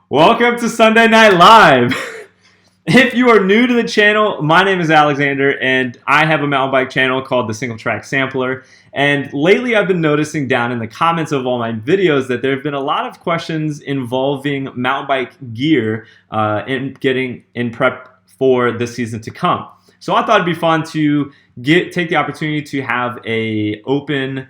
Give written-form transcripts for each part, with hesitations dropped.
Welcome to Sunday Night Live. If you are new to the channel, my name is Alexander, and I have a mountain bike channel called the Singletrack Sampler. And lately I've been noticing down in the comments of all my videos that there have been a lot of questions involving mountain bike gear and getting in prep for the season to come. So I thought it'd be fun to take the opportunity to have an open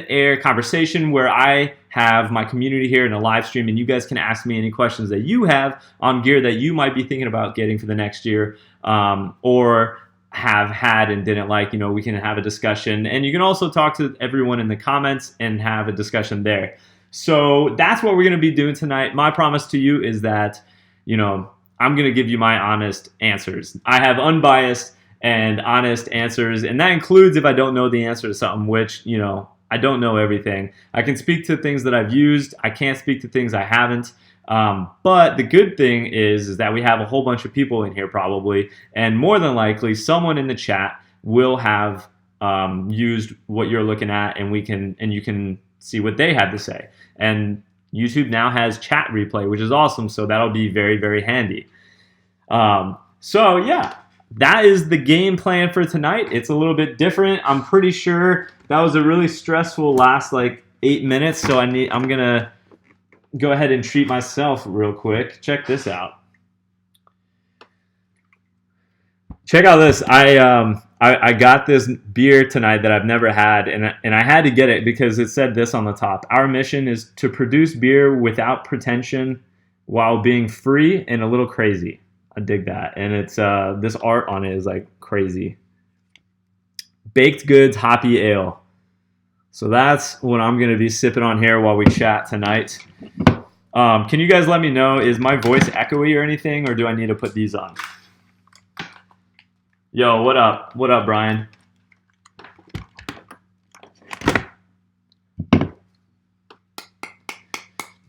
air conversation where I have my community here in a live stream, and you guys can ask me any questions that you have on gear that you might be thinking about getting for the next year, or have had and didn't like. We can have a discussion, and you can also talk to everyone in the comments and have a discussion there. So that's what we're going to be doing tonight. My promise to you is that, I'm going to give you my honest answers. I have unbiased and honest answers, and that includes if I don't know the answer to something, which, I don't know everything. I can speak to things that I've used. I can't speak to things I haven't. But the good thing is that we have a whole bunch of people in here probably, and more than likely someone in the chat will have used what you're looking at, and you can see what they have to say. And YouTube now has chat replay, which is awesome, so that'll be very, very handy. So yeah, that is the game plan for tonight. It's a little bit different. I'm pretty sure that was a really stressful last 8 minutes, so I'm gonna go ahead and treat myself real quick. Check this out. Check out this. I got this beer tonight that I've never had, and I had to get it because it said this on the top. Our mission is to produce beer without pretension while being free and a little crazy. I dig that. And it's this art on it is crazy. Baked Goods Hoppy Ale. So that's what I'm going to be sipping on here while we chat tonight. Can you guys let me know, is my voice echoey or anything, or do I need to put these on? Yo, what up? What up, Brian?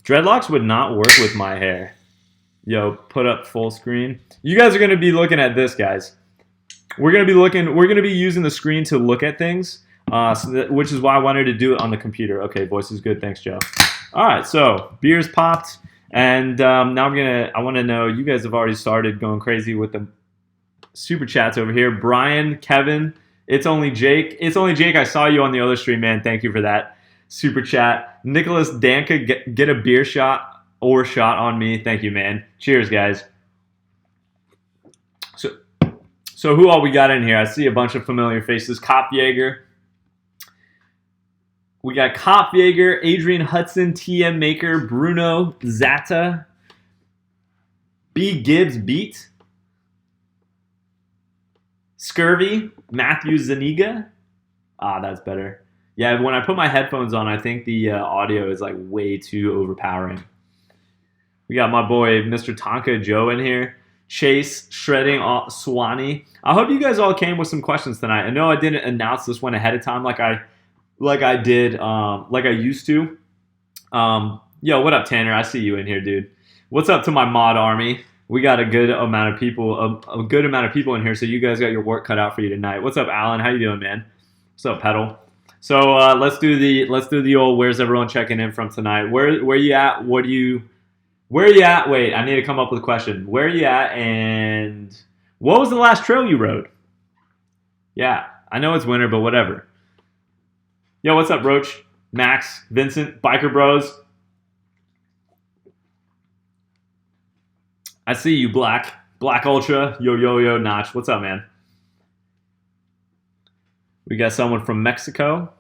Dreadlocks would not work with my hair. Yo, put up full screen. You guys are going to be looking at this, guys. We're going to be using the screen to look at things, which is why I wanted to do it on the computer. Okay, voice is good. Thanks, Joe. All right, so beer's popped, and now I want to know, you guys have already started going crazy with the super chats over here. Brian, Kevin, it's only Jake. It's only Jake. I saw you on the other stream, man. Thank you for that super chat. Nicholas Danka, get a beer shot or shot on me. Thank you, man. Cheers, guys. So who all we got in here? I see a bunch of familiar faces. Cop Jaeger. We got Cop Jaeger, Adrian Hudson, TM Maker, Bruno Zata, B Gibbs Beat, Scurvy, Matthew Zaniga. Ah, that's better. Yeah, when I put my headphones on, I think the audio is way too overpowering. We got my boy, Mr. Tonka Joe in here. Chase, Shredding, Swanee. I hope you guys all came with some questions tonight. I know I didn't announce this one ahead of time like I used to. Yo, what up, Tanner? I see you in here, dude. What's up to my mod army? We got a good amount of people, a good amount of people in here, so you guys got your work cut out for you tonight. What's up, Alan? How you doing, man? What's up, Pedal? So let's do the old where's everyone checking in from tonight? Where you at? Where are you at? Wait, I need to come up with a question. Where are you at, and what was the last trail you rode? Yeah, I know it's winter, but whatever. Yo, what's up, Roach? Max, Vincent, Biker Bros. I see you, Black Ultra, yo, Notch. What's up, man? We got someone from Mexico.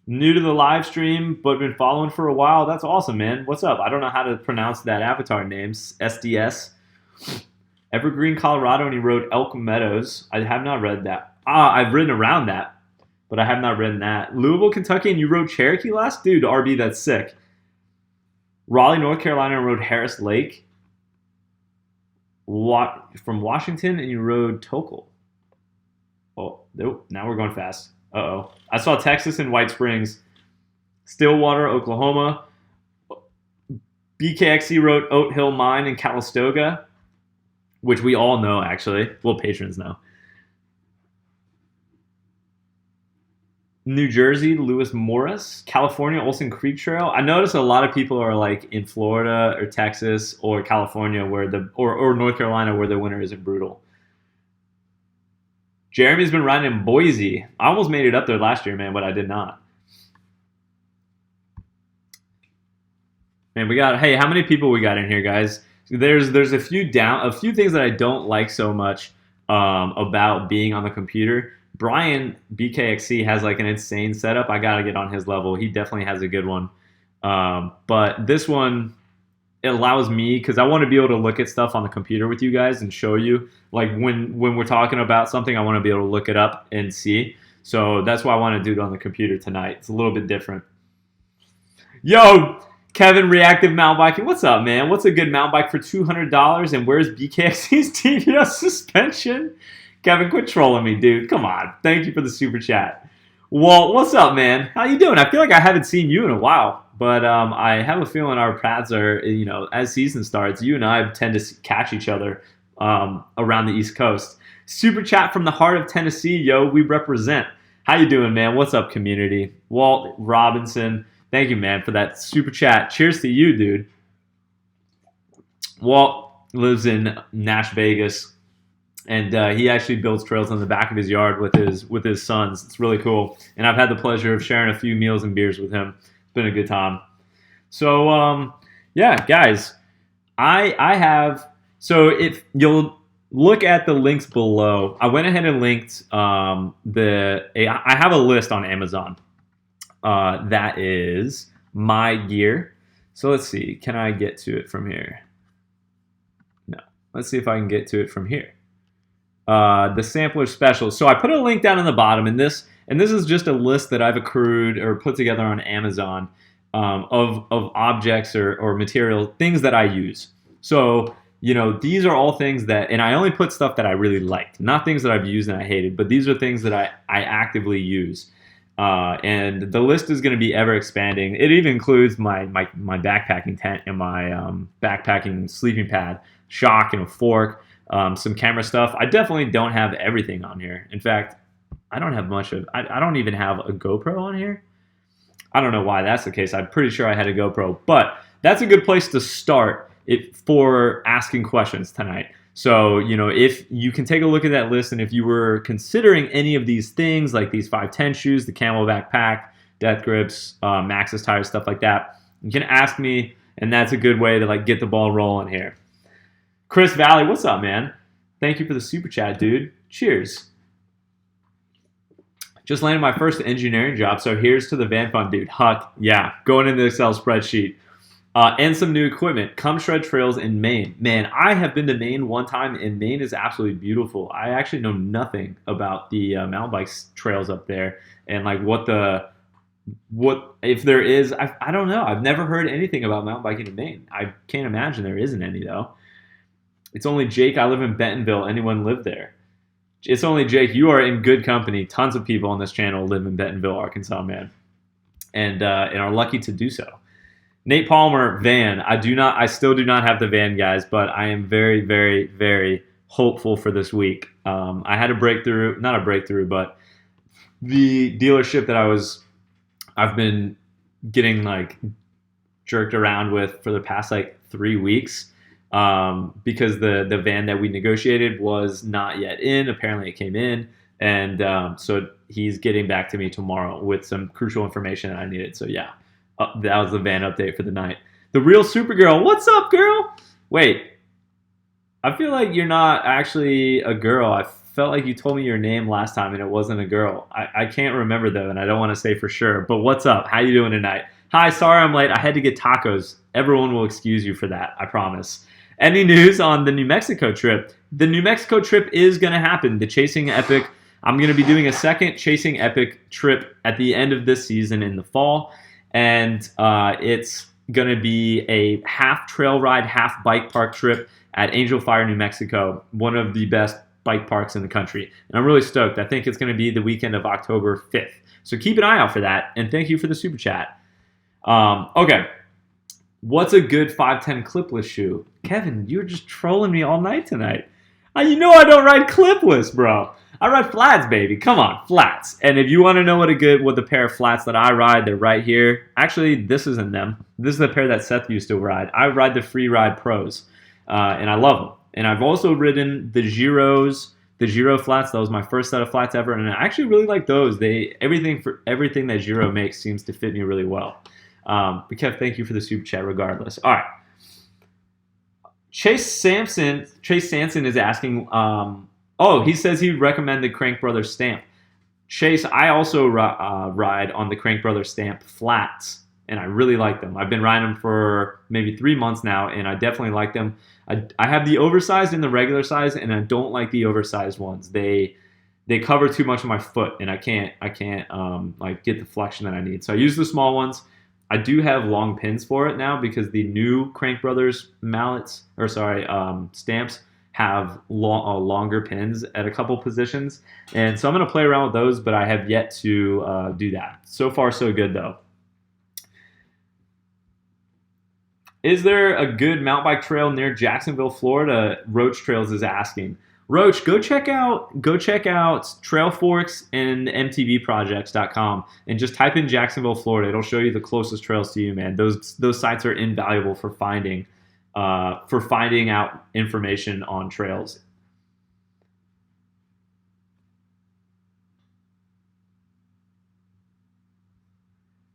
New to the live stream, but been following for a while. That's awesome, man. What's up? I don't know how to pronounce that avatar name. SDS. Evergreen, Colorado, and he wrote Elk Meadows. I have not read that. I've ridden around that, but I have not ridden that. Louisville, Kentucky, and you rode Cherokee last? Dude, RB, that's sick. Raleigh, North Carolina, and rode Harris Lake. From Washington, and you rode Tokel. Oh, nope. Now we're going fast. Uh-oh. I saw Texas and White Springs. Stillwater, Oklahoma. BKXC wrote Oat Hill Mine in Calistoga, which we all know, actually. Well, patrons know. New Jersey, Lewis Morris. California, Olson Creek Trail. I notice a lot of people are like in Florida or Texas or California where or North Carolina where the winter isn't brutal. Jeremy's been riding in Boise. I almost made it up there last year, man, but I did not. Man, hey, how many people we got in here, guys? There's a few things that I don't like so much about being on the computer. Brian BKXC has like an insane setup. I gotta get on his level. He definitely has a good one. But this one, it allows me, because I want to be able to look at stuff on the computer with you guys and show you. Like when we're talking about something, I want to be able to look it up and see. So that's why I want to do it on the computer tonight. It's a little bit different. Yo, Kevin, Reactive Mountain Biking. What's up, man? What's a good mountain bike for $200? And where's BKXC's TBS suspension? Kevin, quit trolling me, dude. Come on. Thank you for the super chat. Walt, what's up, man? How you doing? I feel like I haven't seen you in a while. But I have a feeling our paths are, as season starts, you and I tend to catch each other around the East Coast. Super chat from the heart of Tennessee, yo, we represent. How you doing, man? What's up, community? Walt Robinson, thank you, man, for that super chat. Cheers to you, dude. Walt lives in Nash Vegas, and he actually builds trails on the back of his yard with his sons. It's really cool, and I've had the pleasure of sharing a few meals and beers with him. Been a good time. So yeah, guys, I have, so if you'll look at the links below, I went ahead and linked I have a list on Amazon that is my gear. So let's see, can I get to it from here? No, let's see if I can get to it from here. The sampler special. So I put a link down in the bottom, and this is just a list that I've accrued or put together on Amazon of objects or material, things that I use. So, these are all things that, and I only put stuff that I really liked, not things that I've used and I hated, but these are things that I actively use. And the list is going to be ever expanding. It even includes my backpacking tent and my backpacking sleeping pad, shock and a fork, some camera stuff. I definitely don't have everything on here. In fact, I don't have much of, I don't even have a GoPro on here. I don't know why that's the case. I'm pretty sure I had a GoPro, but that's a good place to start for asking questions tonight. So, if you can take a look at that list, and if you were considering any of these things, like these 510 shoes, the camo backpack, death grips, Maxxis tires, stuff like that, you can ask me, and that's a good way to get the ball rolling here. Chris Valley, what's up, man? Thank you for the super chat, dude. Cheers. Just landed my first engineering job, so here's to the van fund, dude. Huck, yeah, going into the Excel spreadsheet. And some new equipment. Come shred trails in Maine. Man, I have been to Maine one time, and Maine is absolutely beautiful. I actually know nothing about the mountain bike trails up there, and what if there is. I don't know. I've never heard anything about mountain biking in Maine. I can't imagine there isn't any though. It's only Jake. I live in Bentonville. Anyone live there? It's only Jake. You are in good company. Tons of people on this channel live in Bentonville, Arkansas, man, and are lucky to do so. Nate Palmer, van. I still do not have the van, guys, but I am very, very, very hopeful for this week. I had a breakthrough, not a breakthrough, but the dealership that I've been getting jerked around with for the past 3 weeks. Because the van that we negotiated was not yet in. Apparently it came in, and so he's getting back to me tomorrow with some crucial information that I needed. So yeah, that was the van update for the night. The real Supergirl, what's up, girl? Wait, I feel like you're not actually a girl. I felt like you told me your name last time and it wasn't a girl. I can't remember though, and I don't want to say for sure, but what's up? How you doing tonight? Hi, sorry I'm late. I had to get tacos. Everyone will excuse you for that, I promise. Any news on the New Mexico trip? The New Mexico trip is going to happen. The Chasing Epic, I'm going to be doing a second Chasing Epic trip at the end of this season in the fall. And it's going to be a half trail ride, half bike park trip at Angel Fire, New Mexico, one of the best bike parks in the country. And I'm really stoked. I think it's going to be the weekend of October 5th. So keep an eye out for that. And thank you for the super chat. Okay. What's a good 510 clipless shoe? Kevin, you're just trolling me all night tonight. You know I don't ride clipless, bro. I ride flats, baby. Come on, flats. And if you want to know what the pair of flats that I ride, they're right here. Actually, this isn't them. This is the pair that Seth used to ride. I ride the Free Ride Pros, and I love them. And I've also ridden the Giro flats. That was my first set of flats ever, and I actually really like those. Everything that Giro makes seems to fit me really well. But Kev, thank you for the super chat regardless. All right. Chase Sanson is asking, he says he'd recommend the Crank Brothers stamp. Chase, I also ride on the Crank Brothers stamp flats, and I really like them. I've been riding them for maybe 3 months now, and I definitely like them. I have the oversized and the regular size, and I don't like the oversized ones. They cover too much of my foot, and I can't like get the flexion that I need. So I use the small ones. I do have long pins for it now because the new Crank Brothers stamps have longer pins at a couple positions, and so I'm going to play around with those, but I have yet to do that. So far, so good though. Is there a good mountain bike trail near Jacksonville, Florida? Roach Trails is asking. Roach, go check out Trail Forks and MTBprojects.com and just type in Jacksonville, Florida. It'll show you the closest trails to you, man. Those sites are invaluable for finding out information on trails.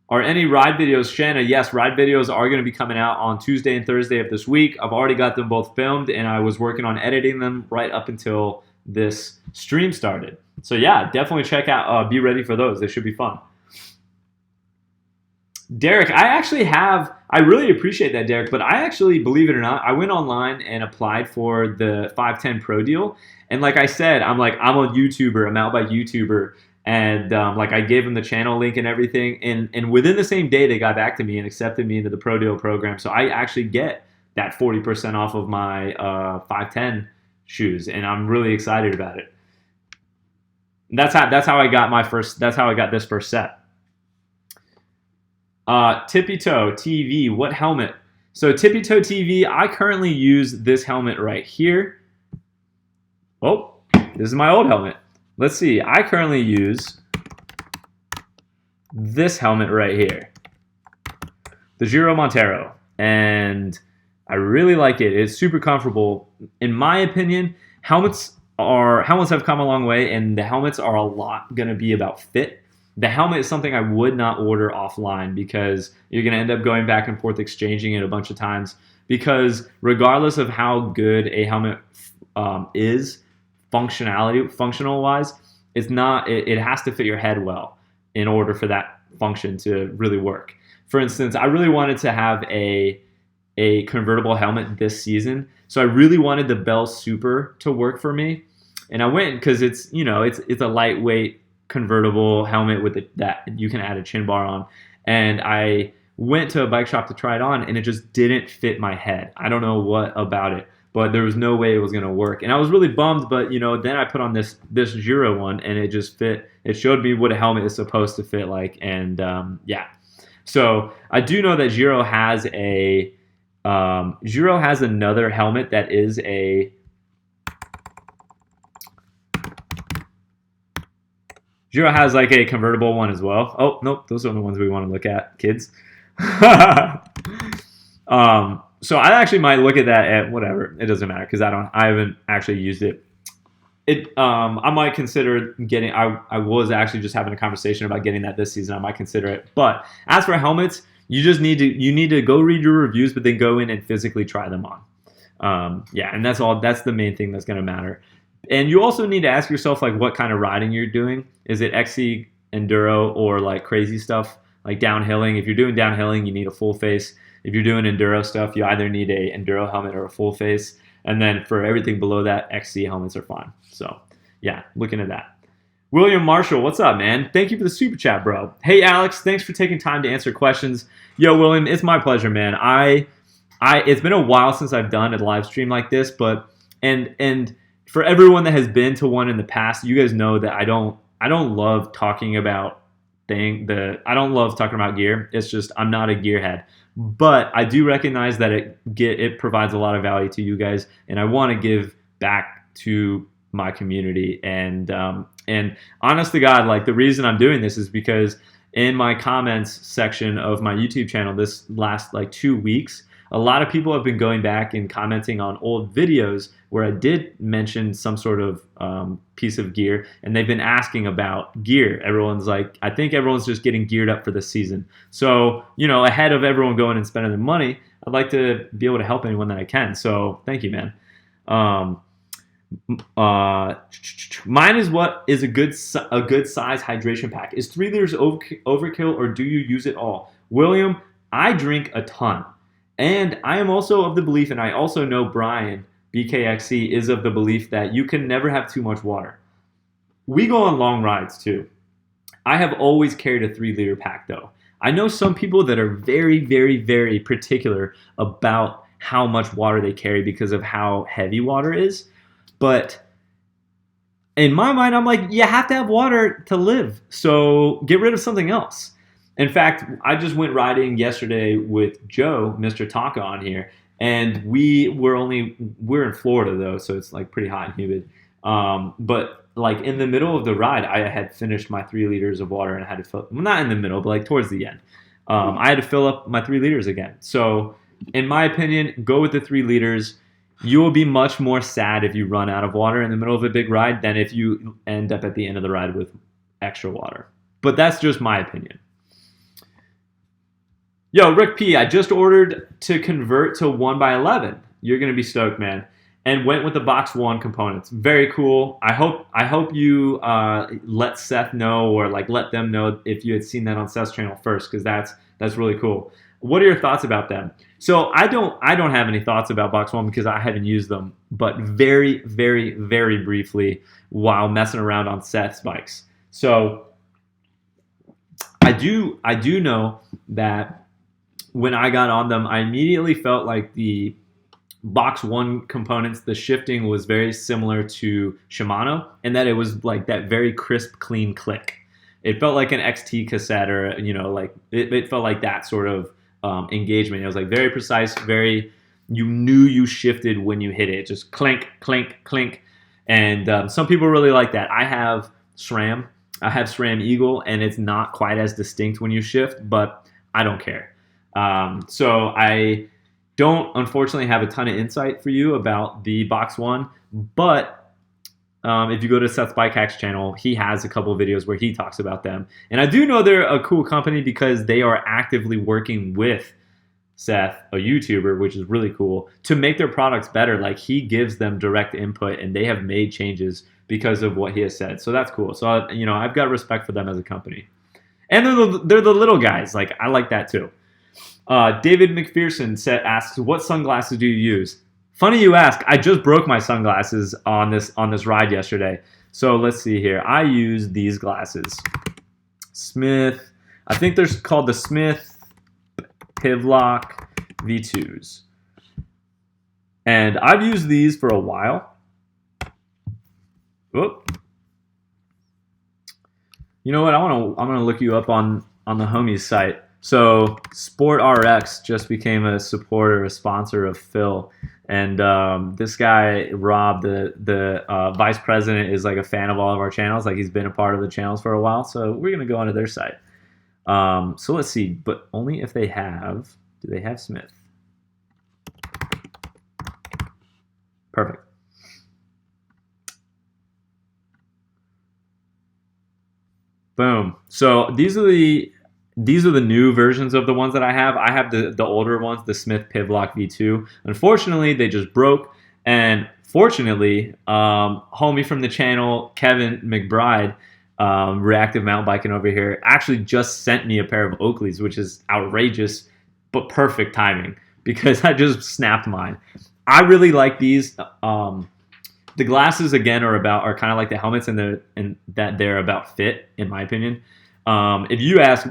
Are any ride videos, Shanna? Yes, ride videos are going to be coming out on Tuesday and Thursday of this week. I've already got them both filmed, and I was working on editing them right up until this stream started. So yeah, definitely check out, be ready for those. They should be fun. Derek, I really appreciate that, Derek, but I actually, believe it or not, I went online and applied for the 510 Pro deal. And like I said, I'm a YouTuber, a mountain bike YouTuber. And I gave them the channel link and everything, and within the same day they got back to me and accepted me into the Pro Deal program. So I actually get that 40% off of my 510 shoes, and I'm really excited about it. That's how I got this first set. Tippy Toe TV, what helmet? So Tippy Toe TV, I currently use this helmet right here. Oh, this is my old helmet. Let's see, I currently use this helmet right here, the Giro Montero, and I really like it. It's super comfortable. In my opinion, helmets have come a long way, and the helmets are a lot going to be about fit. The helmet is something I would not order offline because you're going to end up going back and forth exchanging it a bunch of times, because regardless of how good a helmet is, functional wise, it has to fit your head well in order for that function to really work. For instance, I really wanted to have a convertible helmet this season, so I really wanted the Bell Super to work for me, and I went because it's a lightweight convertible helmet that you can add a chin bar on, and I went to a bike shop to try it on, and it just didn't fit my head. I don't know what about it, but there was no way it was going to work. And I was really bummed, but then I put on this Giro one, and it just fit. It showed me what a helmet is supposed to fit like, and yeah. So I do know that Giro has another helmet that is Giro has like a convertible one as well. Oh, nope, those are the ones we want to look at, kids. So I actually might look at that at whatever. It doesn't matter because I haven't actually used it. I might consider getting. I was actually just having a conversation about getting that this season. I might consider it. But as for helmets, you need to go read your reviews, but then go in and physically try them on. Yeah, and that's all. That's the main thing that's going to matter. And you also need to ask yourself like what kind of riding you're doing. Is it XC enduro or like crazy stuff like downhilling? If you're doing downhilling, you need a full face. If you're doing enduro stuff, you either need a enduro helmet or a full face. And then for everything below that, XC helmets are fine. So yeah, looking at that. William Marshall, what's up, man? Thank you for the super chat, bro. Hey, Alex, thanks for taking time to answer questions. Yo, William, it's my pleasure, man. It's been a while since I've done a live stream like this, but and for everyone that has been to one in the past, you guys know that I don't love talking about I don't love talking about gear. It's just I'm not a gearhead. But I do recognize that it provides a lot of value to you guys, and I want to give back to my community. And honest to God, like the reason I'm doing this is because in my comments section of my YouTube channel this last like 2 weeks, a lot of people have been going back and commenting on old videos where I did mention some sort of piece of gear, and they've been asking about gear. Everyone's like, I think everyone's just getting geared up for the season. So, you know, ahead of everyone going and spending their money, I'd like to be able to help anyone that I can. So thank you, man. Mine is what is a good size hydration pack. Is 3 liters overkill, or do you use it all? William, I drink a ton. And I am also of the belief, and I also know Brian, BKXC, is of the belief that you can never have too much water. We go on long rides too. I have always carried a 3-liter pack though. I know some people that are very, very, very particular about how much water they carry because of how heavy water is. But in my mind, I'm like, you have to have water to live. So get rid of something else. In fact, I just went riding yesterday with Joe, Mr. Taka, on here, and we're in Florida though, so it's like pretty hot and humid. But like in the middle of the ride, I had finished my 3 liters of water and I had to fill, well, not in the middle, but like towards the end. I had to fill up my 3 liters again. So in my opinion, go with the 3 liters. You will be much more sad if you run out of water in the middle of a big ride than if you end up at the end of the ride with extra water. But that's just my opinion. Yo, Rick P, I just ordered to convert to 1x11. You're going to be stoked, man. And went with the box 1 components. Very cool. I hope you let Seth know, or like let them know if you had seen that on Seth's channel first, because that's really cool. What are your thoughts about them? So I don't have any thoughts about box 1 because I haven't used them, but very, very, very briefly while messing around on Seth's bikes. So I do know that when I got on them, I immediately felt like the box 1 components, the shifting was very similar to Shimano, and that it was like that very crisp, clean click. It felt like an XT cassette, or, you know, like it felt like that sort of engagement. It was like very precise, you knew you shifted when you hit it. Just clink, clink, clink. And some people really like that. I have SRAM Eagle, and it's not quite as distinct when you shift, but I don't care. So I don't unfortunately have a ton of insight for you about the box 1, but if you go to Seth's Bike Hacks channel, he has a couple of videos where he talks about them. And I do know they're a cool company because they are actively working with Seth, a YouTuber, which is really cool, to make their products better. Like, he gives them direct input, and they have made changes because of what he has said. So that's cool. So, you know, I've got respect for them as a company. And they're the little guys. Like, I like that too. David McPherson asks, what sunglasses do you use? Funny you ask. I just broke my sunglasses on this ride yesterday. So let's see here. I use these glasses. Smith. I think they're called the Smith Pivlock V2s. And I've used these for a while. Whoop. You know what? I'm gonna look you up on the homies site. So SportRx just became a supporter, a sponsor of Phil, and this guy Rob, the vice president, is like a fan of all of our channels. Like, he's been a part of the channels for a while. So we're gonna go onto their site. So let's see, but only if they have. Do they have Smith? Perfect. Boom. So these are the new versions of the ones that I have. I have the older ones, the Smith Pivlock V2. Unfortunately, they just broke. And fortunately, homie from the channel, Kevin McBride, Reactive Mountain Biking over here, actually just sent me a pair of Oakleys, which is outrageous, but perfect timing because I just snapped mine. I really like these. The glasses, again, are kind of like the helmets in that they're about fit, in my opinion. If you ask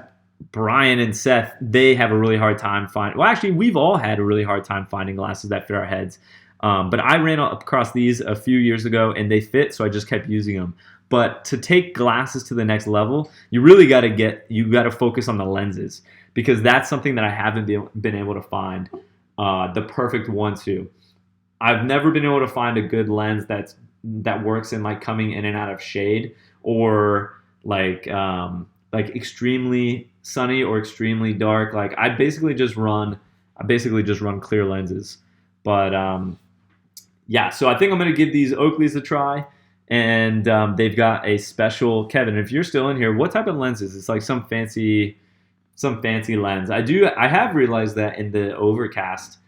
Brian and Seth, they have a really hard time finding. Well, actually, we've all had a really hard time finding glasses that fit our heads. But I ran across these a few years ago, and they fit, so I just kept using them. But to take glasses to the next level, you really got to focus on the lenses, because that's something that I haven't been able to find the perfect one to. I've never been able to find a good lens that's that works in like coming in and out of shade, or like extremely sunny or extremely dark. Like I basically just run clear lenses. But yeah, so I think I'm gonna give these Oakleys a try. And they've got a special, Kevin, if you're still in here, what type of lenses? It's like some fancy lens. I have realized that in the overcast,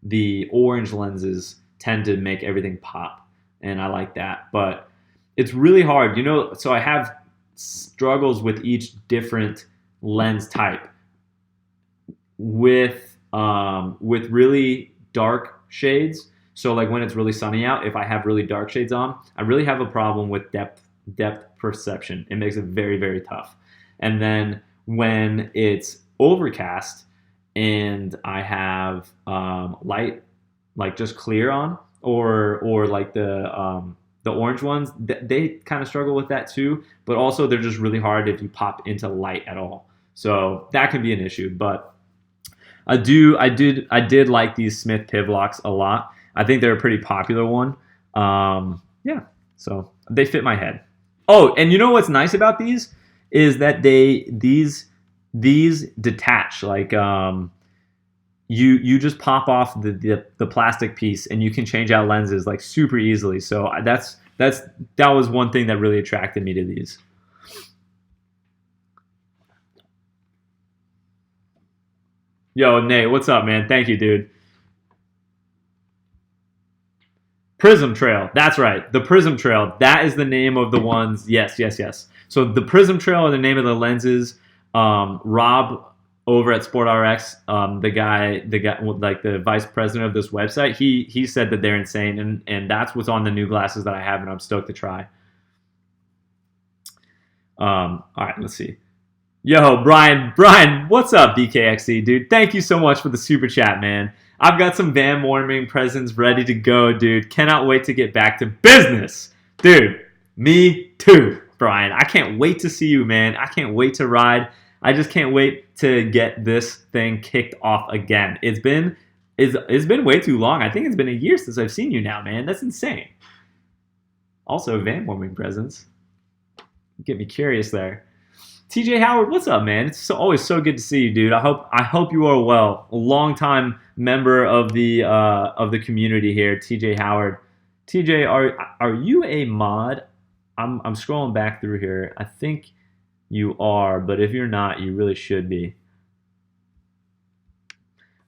the orange lenses tend to make everything pop, and I like that. But it's really hard, you know. So I have struggles with each different lens type. With really dark shades. So like when it's really sunny out, if I have really dark shades on, I really have a problem with depth perception. It makes it very, very tough. And then when it's overcast and I have light, like just clear on, or like the orange ones, they kind of struggle with that too. But also they're just really hard if you pop into light at all. So that can be an issue. But I did like these Smith Pivlocks a lot. I think they're a pretty popular one. Yeah, so they fit my head. Oh, and you know what's nice about these is that these detach. Like you just pop off the plastic piece and you can change out lenses like super easily. So that was one thing that really attracted me to these. Yo, Nate, what's up, man? Thank you, dude. Prism Trail. That's right. The Prism Trail. That is the name of the ones. Yes. So the Prism Trail are the name of the lenses. Rob over at SportRx, the guy like the vice president of this website, he said that they're insane, and that's what's on the new glasses that I have, and I'm stoked to try. All right, let's see. Yo, Brian, what's up, BKXC, dude? Thank you so much for the super chat, man. I've got some van warming presents ready to go, dude. Cannot wait to get back to business. Dude, me too, Brian. I can't wait to see you, man. I can't wait to ride. I just can't wait to get this thing kicked off again. It's been way too long. I think it's been a year since I've seen you now, man. That's insane. Also, van warming presents. Get me curious there. TJ Howard, what's up, man? It's always so good to see you, dude. I hope you are well. A longtime member of the community here, TJ Howard. TJ, are you a mod? I'm scrolling back through here. I think you are, but if you're not, you really should be.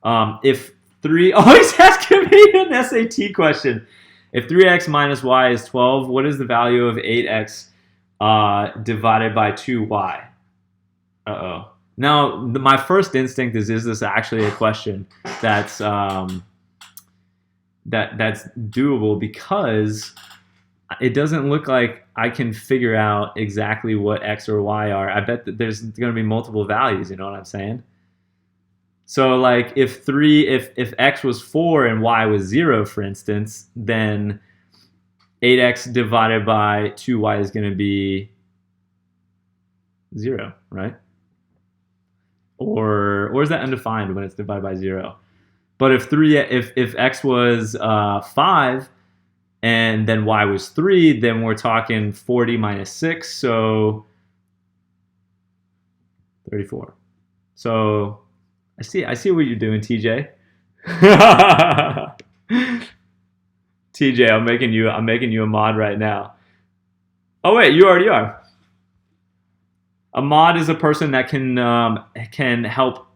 If 3, oh, he's asking me an SAT question. If 3x minus y is 12, what is the value of 8x divided by 2y? Uh-oh. Now, my first instinct is this actually a question that's that's doable, because it doesn't look like I can figure out exactly what x or y are. I bet that there's going to be multiple values, you know what I'm saying? So like if x was 4 and y was 0, for instance, then 8x divided by 2y is going to be 0, right? Or is that undefined when it's divided by 0? But if x was 5 and then y was 3, then we're talking 40 minus 6, so 34. So I see what you're doing, TJ. TJ, I'm making you a mod right now. Oh wait, you already are. A mod is a person that can help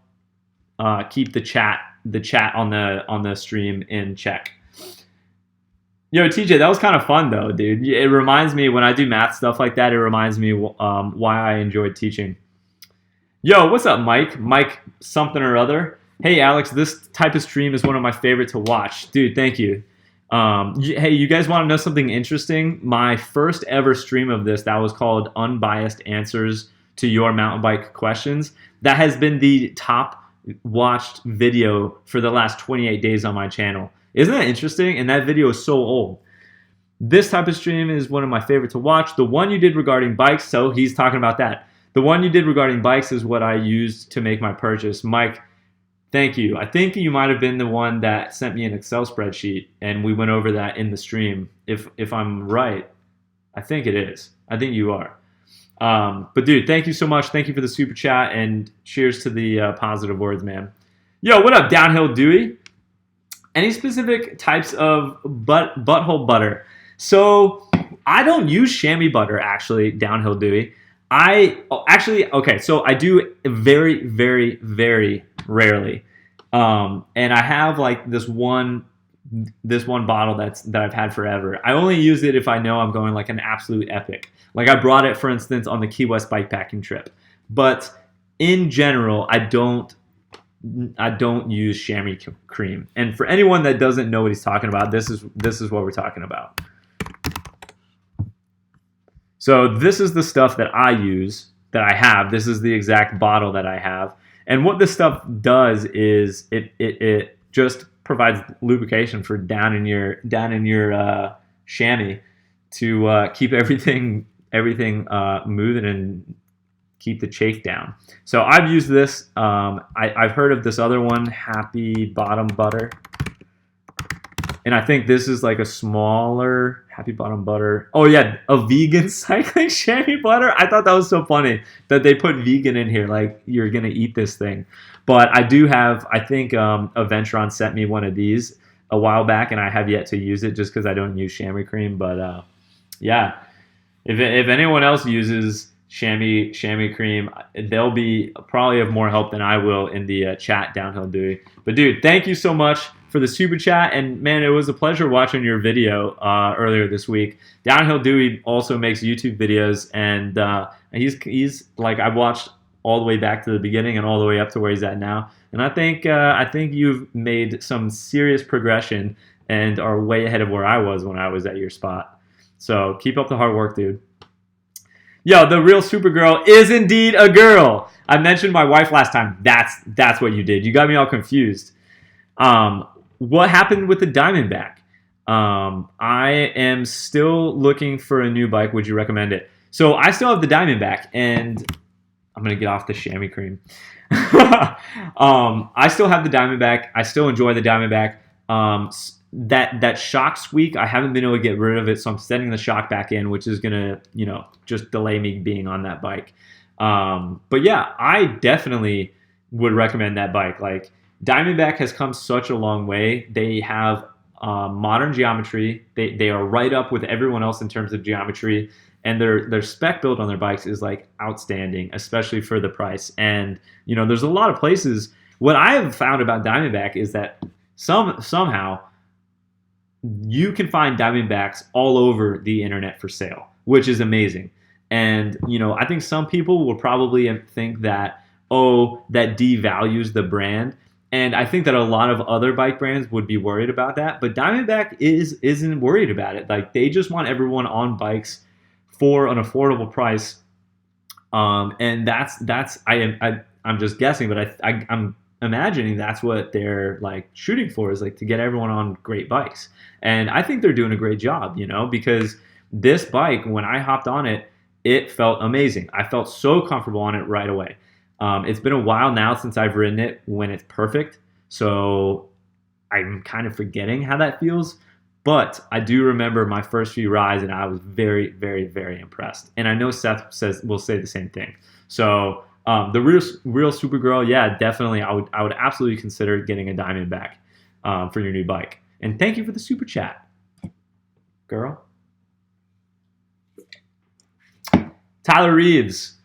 keep the chat on the stream in check. Yo, TJ, that was kind of fun though, dude. It reminds me, when I do math stuff like that, it reminds me why I enjoyed teaching. Yo, what's up, Mike? Mike something or other. Hey, Alex, this type of stream is one of my favorite to watch. Dude, thank you. Hey, you guys want to know something interesting? My first ever stream of this, that was called Unbiased Answers to Your Mountain Bike Questions. That has been the top watched video for the last 28 days on my channel. Isn't that interesting? And that video is so old. This type of stream is one of my favorite to watch. The one you did regarding bikes, so he's talking about that. The one you did regarding bikes is what I used to make my purchase. Mike, Thank you. I think you might have been the one that sent me an Excel spreadsheet, and we went over that in the stream. If I'm right, I think it is. I think you are. But dude, thank you so much. Thank you for the super chat, and cheers to the positive words, man. Yo, what up, Downhill Dewey? Any specific types of butthole butter? So I don't use chamois butter, actually, Downhill Dewey. Okay, so I do very, very, very rarely. And I have like this one bottle that I've had forever. I only use it if I know I'm going like an absolute epic. Like I brought it, for instance, on the Key West bikepacking trip. But in general, I don't use chamois cream. And for anyone that doesn't know what he's talking about, this is what we're talking about. So this is the stuff that I use, that I have. This is the exact bottle that I have. And what this stuff does is it just provides lubrication for down in your chamois to keep everything moving and keep the chafe down. So I've used this. I've heard of this other one, Happy Bottom Butter. And I think this is like a smaller Happy Bottom Butter. Oh yeah, a vegan cycling chamois butter. I thought that was so funny that they put vegan in here, like you're gonna eat this thing. But I do have, I think Aventron sent me one of these a while back, and I have yet to use it just because I don't use chamois cream. But yeah, if anyone else uses chamois cream, they'll be probably of more help than I will in the chat, Downhill Dewey. But dude, thank you so much for the super chat, and man, it was a pleasure watching your video earlier this week. Downhill Dewey also makes YouTube videos, and he's like, I watched all the way back to the beginning and all the way up to where he's at now, and I think you've made some serious progression and are way ahead of where I was when I was at your spot. So keep up the hard work, dude. Yo, the real Supergirl is indeed a girl. I mentioned my wife last time. That's what you did. You got me all confused. What happened with the Diamondback? I am still looking for a new bike. Would you recommend it? So I still have the Diamondback, and I'm gonna get off the chamois cream. I still have the Diamondback. I still enjoy the Diamondback. That shock squeak, I haven't been able to get rid of it, so I'm setting the shock back in, which is gonna, just delay me being on that bike. But yeah, I definitely would recommend that bike. Like, Diamondback has come such a long way. They have modern geometry. They are right up with everyone else in terms of geometry, and their spec build on their bikes is like outstanding, especially for the price. And there's a lot of places. What I have found about Diamondback is that somehow you can find Diamondbacks all over the internet for sale, which is amazing. And I think some people will probably think that, that devalues the brand. And I think that a lot of other bike brands would be worried about that, but Diamondback isn't worried about it. Like, they just want everyone on bikes for an affordable price, and I'm just guessing, but I'm imagining that's what they're like shooting for, is like to get everyone on great bikes. And I think they're doing a great job, because this bike, when I hopped on it, it felt amazing. I felt so comfortable on it right away. It's been a while now since I've ridden it when it's perfect, so I'm kind of forgetting how that feels. But I do remember my first few rides, and I was very, very, very impressed. And I know Seth will say the same thing. So the real Supergirl, yeah, definitely, I would absolutely consider getting a Diamondback for your new bike. And thank you for the super chat, girl. Tyler Reeves,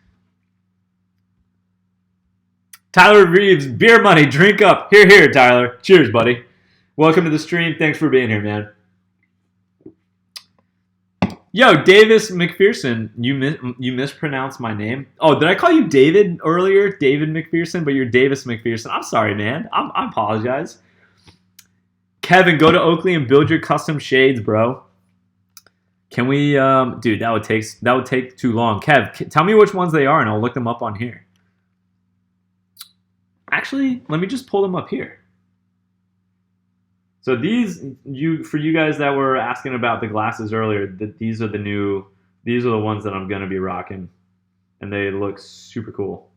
beer money, drink up. Here, here, Tyler. Cheers, buddy. Welcome to the stream. Thanks for being here, man. Yo, Davis McPherson, you mispronounced my name. Oh, did I call you David earlier? David McPherson, but you're Davis McPherson. I'm sorry, man. I apologize. Kevin, go to Oakley and build your custom shades, bro. Can we, dude, that would take too long. Kev, tell me which ones they are, and I'll look them up on here. Actually, let me just pull them up here. So for you guys that were asking about the glasses earlier, these are the ones that I'm gonna be rocking, and they look super cool.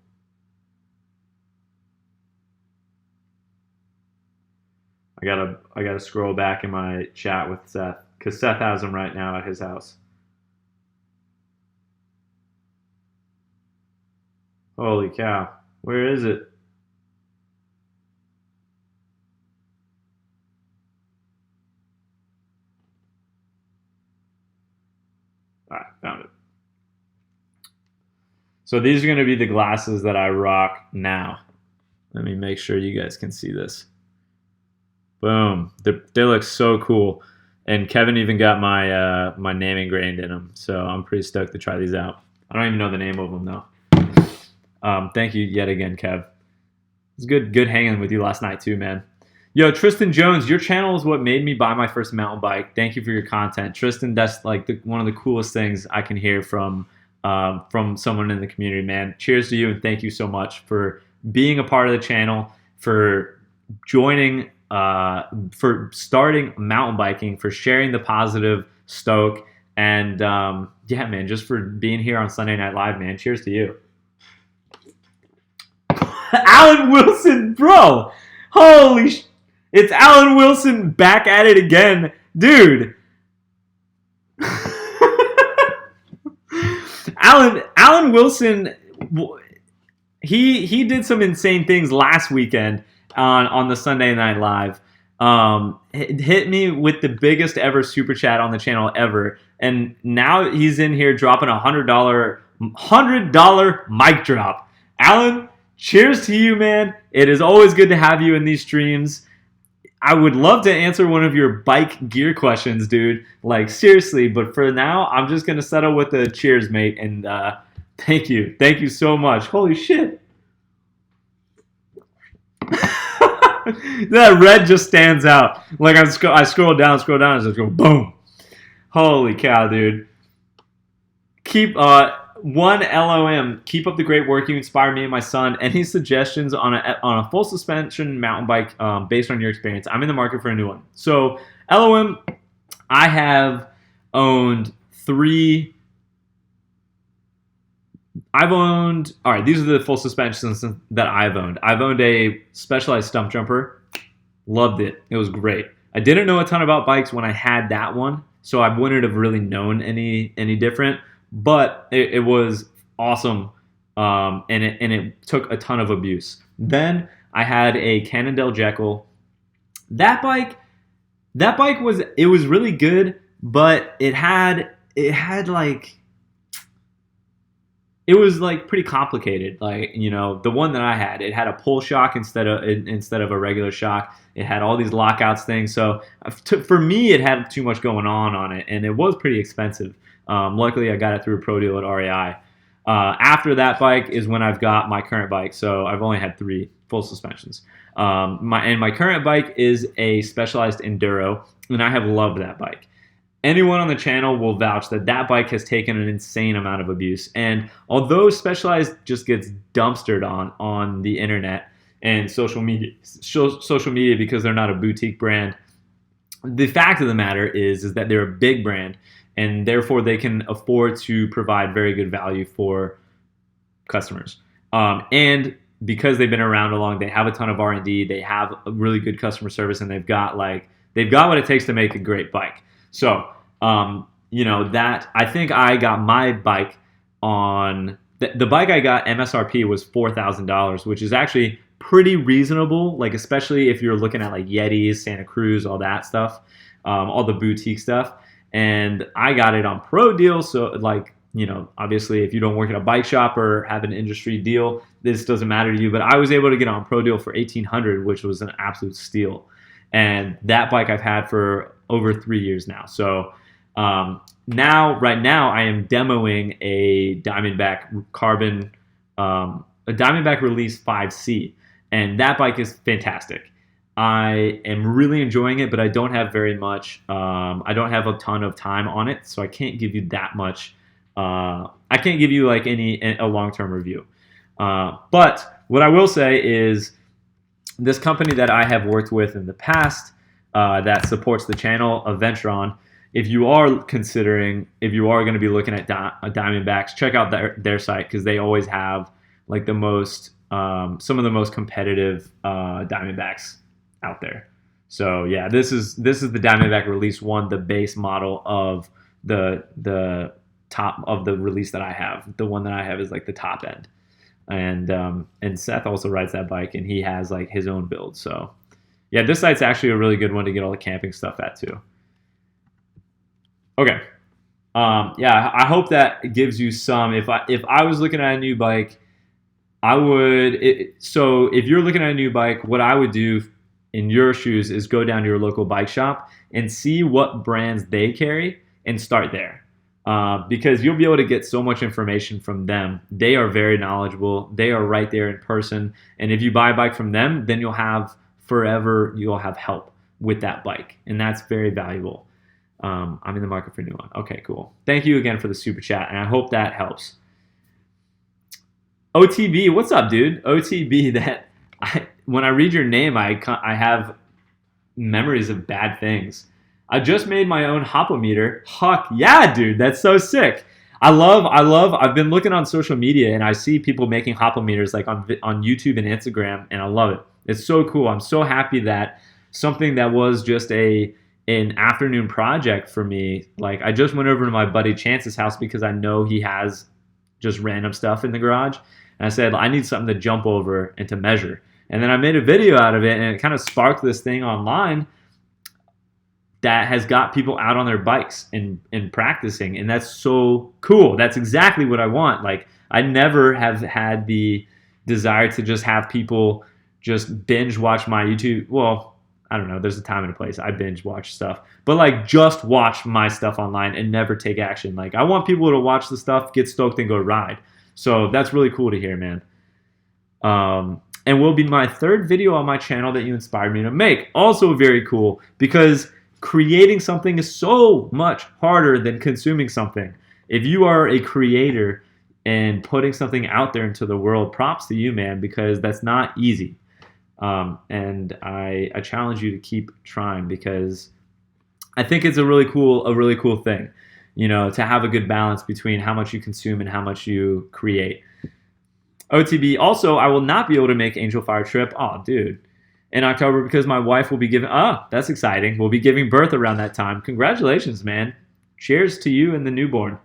I gotta scroll back in my chat with Seth because Seth has them right now at his house. Holy cow! Where is it? All right, found it. So these are going to be the glasses that I rock now. Let me make sure you guys can see this. Boom. They look so cool. And Kevin even got my name ingrained in them. So I'm pretty stoked to try these out. I don't even know the name of them though. Thank you yet again, Kev. It's good hanging with you last night too, man. Yo, Tristan Jones, your channel is what made me buy my first mountain bike. Thank you for your content. Tristan, that's like one of the coolest things I can hear from someone in the community, man. Cheers to you, and thank you so much for being a part of the channel, for joining, for starting mountain biking, for sharing the positive stoke, and yeah, man, just for being here on Sunday Night Live, man. Cheers to you. Alan Wilson, bro. Holy sh... It's Alan Wilson back at it again. Dude. Alan Wilson, he did some insane things last weekend on the Sunday Night Live. Hit me with the biggest ever super chat on the channel ever. And now he's in here dropping $100 mic drop. Alan, cheers to you, man. It is always good to have you in these streams. I would love to answer one of your bike gear questions, dude. Like, seriously. But for now, I'm just going to settle with the cheers, mate. And thank you. Thank you so much. Holy shit. That red just stands out. Like, I scroll down, and just go, boom. Holy cow, dude. Keep... One LOM, keep up the great work. You inspire me and my son. Any suggestions on a full suspension mountain bike based on your experience? I'm in the market for a new one. So LOM, I have owned three. All right, these are the full suspensions that I've owned. I've owned a Specialized Stump Jumper. Loved it. It was great. I didn't know a ton about bikes when I had that one, so I wouldn't have really known any different. But it was awesome, and it took a ton of abuse. Then I had a Cannondale Jekyll. That bike was really good, but it was like pretty complicated. Like, you know, the one that I had, it had a pull shock instead of a regular shock. It had all these lockouts things. So for me, it had too much going on it, and it was pretty expensive. Luckily, I got it through a pro deal at REI. After that bike is when I've got my current bike. So I've only had 3 full suspensions. My current bike is a Specialized Enduro, and I have loved that bike. Anyone on the channel will vouch that bike has taken an insane amount of abuse. And although Specialized just gets dumpstered on the internet and social media because they're not a boutique brand, the fact of the matter is that they're a big brand, and therefore they can afford to provide very good value for customers. And because they've been around a long, they have a ton of R&D, they have a really good customer service, and they've got what it takes to make a great bike. So, you know, that I think I got my bike on the bike I got MSRP was $4,000, which is actually pretty reasonable. Like, especially if you're looking at like Yetis, Santa Cruz, all that stuff, all the boutique stuff. And I got it on pro deal. So, like, you know, obviously if you don't work at a bike shop or have an industry deal, this doesn't matter to you. But I was able to get on pro deal for $1,800, which was an absolute steal. And that bike I've had for over 3 years now. So right now I am demoing a Diamondback Carbon, a Diamondback Release 5C. And that bike is fantastic. I am really enjoying it, but I don't have very much. I don't have a ton of time on it, so I can't give you that much. I can't give you like a long-term review. But what I will say is this company that I have worked with in the past that supports the channel, Aventron. If you are going to be looking at Diamondbacks, check out their site, because they always have like some of the most competitive Diamondbacks out there. So yeah, this is the Diamondback Release 1, the base model of the top of the release that I have. The one that I have is like the top end. And Seth also rides that bike, and he has like his own build. So yeah, this site's actually a really good one to get all the camping stuff at too. Okay. Yeah, I hope that gives you some. If I was looking at a new bike, I would. So if you're looking at a new bike, what I would do in your shoes is go down to your local bike shop and see what brands they carry and start there. Because you'll be able to get so much information from them. They are very knowledgeable. They are right there in person. And if you buy a bike from them, then you'll have help with that bike. And that's very valuable. I'm in the market for a new one. Okay, cool. Thank you again for the super chat. And I hope that helps. OTB, what's up, dude? OTB, when I read your name, I have memories of bad things. I just made my own hopometer. Huck, yeah, dude, that's so sick. I've been looking on social media and I see people making hopometers like on YouTube and Instagram, and I love it. It's so cool. I'm so happy that something that was just an afternoon project for me, like I just went over to my buddy Chance's house because I know he has just random stuff in the garage. And I said, I need something to jump over and to measure. And then I made a video out of it, and it kind of sparked this thing online that has got people out on their bikes and practicing, and that's so cool. That's exactly what I want. Like, I never have had the desire to just have people just binge watch my YouTube. Well, I don't know. There's a time and a place. I binge watch stuff, but like just watch my stuff online and never take action. Like, I want people to watch the stuff, get stoked, and go ride. So that's really cool to hear, man. And will be my third video on my channel that you inspired me to make. Also very cool because creating something is so much harder than consuming something. If you are a creator and putting something out there into the world, props to you, man, because that's not easy. And I challenge you to keep trying because I think it's a really cool thing, you know, to have a good balance between how much you consume and how much you create. OTB, also, I will not be able to make Angel Fire trip. Oh, dude. In October because my wife will be giving, that's exciting. We'll be giving birth around that time. Congratulations, man. Cheers to you and the newborn.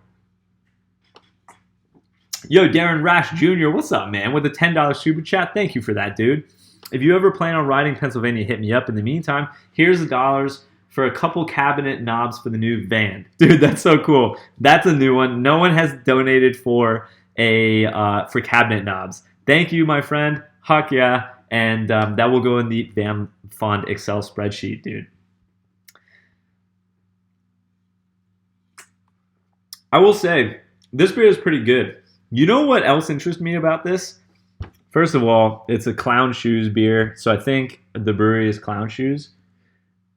Yo, Darren Rash Jr., what's up, man? With a $10 super chat. Thank you for that, dude. If you ever plan on riding Pennsylvania, hit me up. In the meantime, here's the dollars for a couple cabinet knobs for the new van. Dude, that's so cool. That's a new one. No one has donated for cabinet knobs. Thank you, my friend. Huck yeah. And that will go in the Van Fund Excel spreadsheet, dude. I will say, this beer is pretty good. You know what else interests me about this? First of all, it's a Clown Shoes beer. So I think the brewery is Clown Shoes.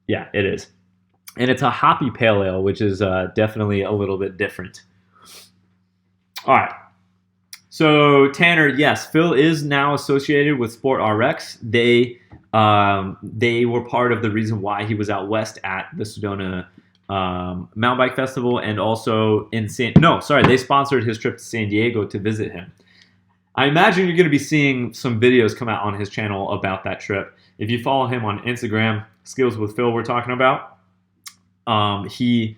Yeah, it is. And it's a hoppy pale ale, which is definitely a little bit different. All right. So Tanner, yes, Phil is now associated with Sport RX. They were part of the reason why he was out west at the Sedona Mountain Bike Festival, and also they sponsored his trip to San Diego to visit him. I imagine you're going to be seeing some videos come out on his channel about that trip. If you follow him on Instagram, Skills with Phil, we're talking about, he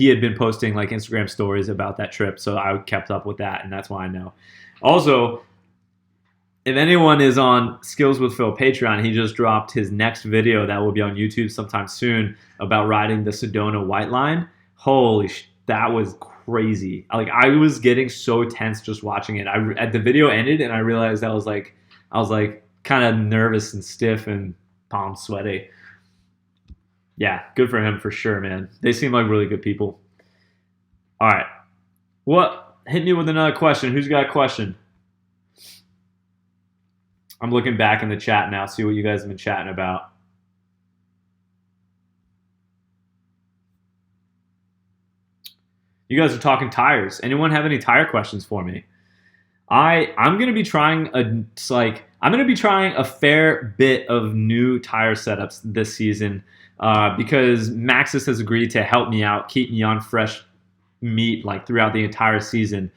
had been posting like Instagram stories about that trip, so I kept up with that, and that's why I know. Also, if anyone is on Skills with Phil Patreon, he just dropped his next video that will be on YouTube sometime soon about riding the Sedona White Line. Holy that was crazy. Like, I was getting so tense just watching it. At the video ended, and I realized I was like kind of nervous and stiff and palm sweaty. Yeah, good for him for sure, man. They seem like really good people. All right. Hit me with another question. Who's got a question? I'm looking back in the chat now, see what you guys have been chatting about. You guys are talking tires. Anyone have any tire questions for me? I'm gonna be trying a fair bit of new tire setups this season. Because Maxxis has agreed to help me out, keep me on fresh meat like throughout the entire season,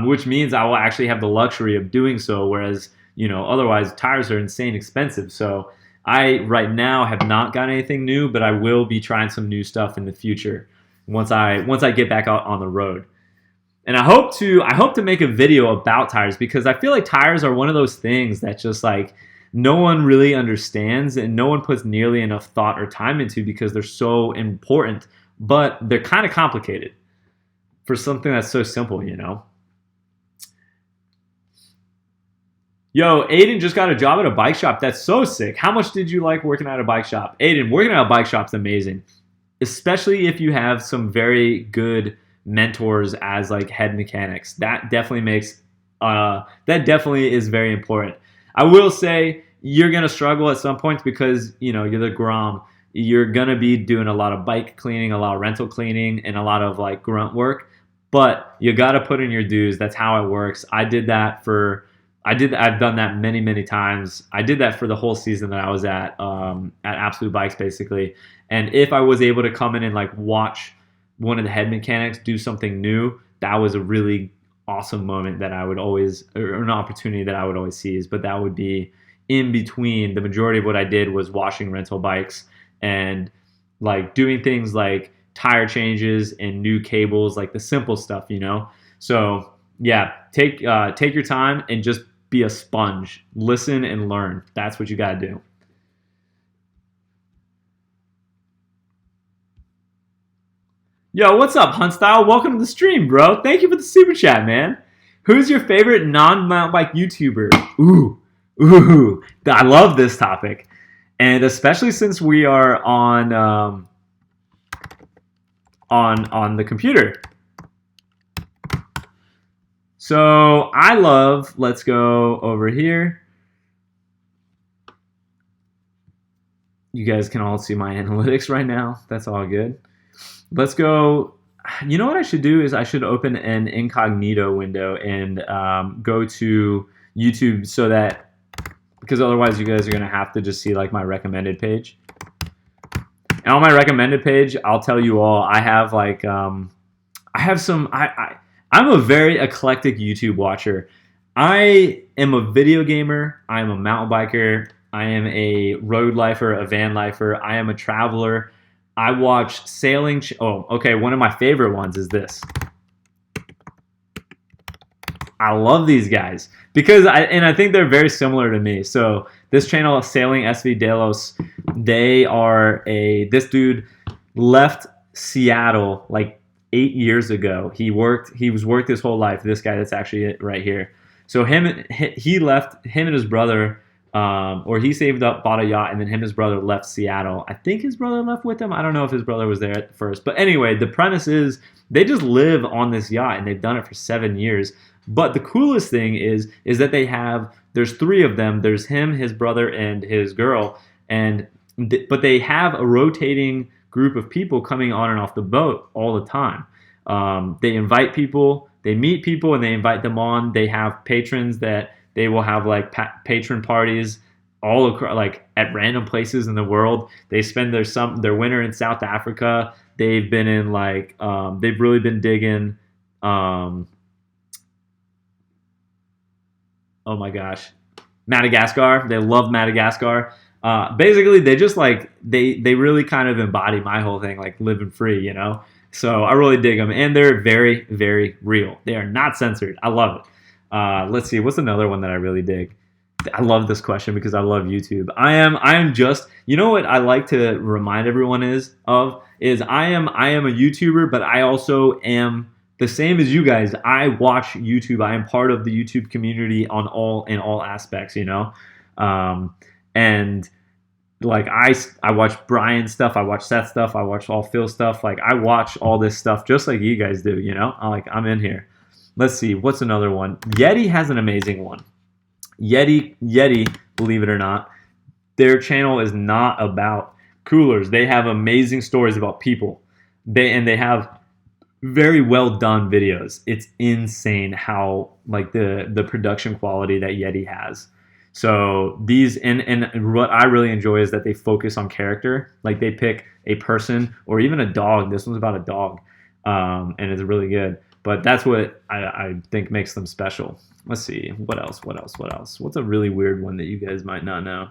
which means I will actually have the luxury of doing so, whereas, you know, otherwise tires are insane expensive. So I right now have not got anything new, but I will be trying some new stuff in the future once I get back out on the road. And I hope to make a video about tires, because I feel like tires are one of those things that just like no one really understands and no one puts nearly enough thought or time into, because they're so important, but they're kind of complicated for something that's so simple, you know? Yo, Aiden just got a job at a bike shop. That's so sick. How much did you like working at a bike shop? Aiden, working at a bike shop is amazing, especially if you have some very good mentors as like head mechanics. That definitely makes that definitely is very important. I will say you're gonna struggle at some points because you know you're the Grom. You're gonna be doing a lot of bike cleaning, a lot of rental cleaning, and a lot of like grunt work. But you gotta put in your dues. That's how it works. I've done that many times. I did that for the whole season that I was at Absolute Bikes, basically. And if I was able to come in and like watch one of the head mechanics do something new, that was a really awesome moment that I would always, or an opportunity that I would always seize. But that would be in between. The majority of what I did was washing rental bikes and like doing things like tire changes and new cables, like the simple stuff, you know. So yeah, take your time and just be a sponge. Listen and learn. That's what you got to do. Yo, what's up, Huntstyle? Welcome to the stream, bro. Thank you for the super chat, man. Who's your favorite non-mountain bike YouTuber? Ooh, I love this topic, and especially since we are on the computer. So I love. Let's go over here. You guys can all see my analytics right now. That's all good. Let's go. You know what I should do is I should open an incognito window and go to YouTube, so that, because otherwise you guys are going to have to just see like my recommended page. And on my recommended page, I'll tell you all, I have like, I'm a very eclectic YouTube watcher. I am a video gamer. I am a mountain biker. I am a road lifer, a van lifer. I am a traveler. I watch sailing. Oh, okay. One of my favorite ones is this. I love these guys because I think they're very similar to me. So this channel, Sailing SV Delos, this dude left Seattle like 8 years ago. He worked his whole life. This guy that's actually it right here. So he left, him and his brother, or he saved up, bought a yacht, and then him and his brother left Seattle. I think his brother left with him. I don't know if his brother was there at first. But anyway, the premise is they just live on this yacht, and they've done it for 7 years. But the coolest thing is that there's 3 of them. There's him, his brother, and his girl. But they have a rotating group of people coming on and off the boat all the time. They invite people, they meet people, and they invite them on. They have patrons that they will have like patron parties all across, like at random places in the world. They spend their winter in South Africa. They've been in like they've really been digging. Oh my gosh, Madagascar. They love Madagascar. Basically, they just like they really kind of embody my whole thing, like living free, you know. So I really dig them, and they're very, very real. They are not censored. I love it. Let's see, what's another one that I really dig? I love this question because I love YouTube. I am just, you know what I like to remind everyone is I am a YouTuber, but I also am the same as you guys. I watch YouTube. I am part of the YouTube community in all aspects, you know. And like I watch Brian's stuff, I watch Seth's stuff, I watch all Phil's stuff. Like I watch all this stuff just like you guys do, you know. I'm in here. Let's see, what's another one? Yeti has an amazing one. Yeti, believe it or not, their channel is not about coolers. They have amazing stories about people. They have very well done videos. It's insane how like the production quality that Yeti has. So these and what I really enjoy is that they focus on character. Like they pick a person or even a dog. This one's about a dog, and it's really good. But that's what I think makes them special. Let's see. What else? What's a really weird one that you guys might not know?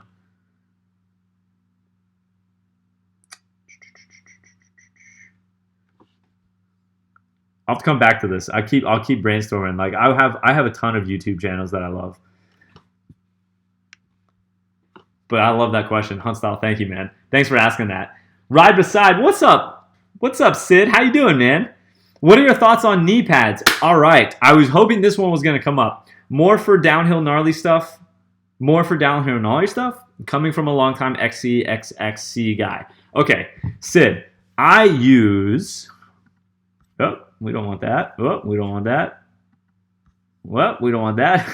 I'll have to come back to this. I'll keep brainstorming. Like I have a ton of YouTube channels that I love. But I love that question. Huntstyle, thank you, man. Thanks for asking that. Ride Beside, what's up? What's up, Sid? How you doing, man? What are your thoughts on knee pads? All right. I was hoping this one was going to come up. More for downhill gnarly stuff? More for downhill gnarly stuff? Coming from a long-time XC guy. Okay, Sid, I use... Oh, we don't want that. Oh, we don't want that. Well, we don't want that.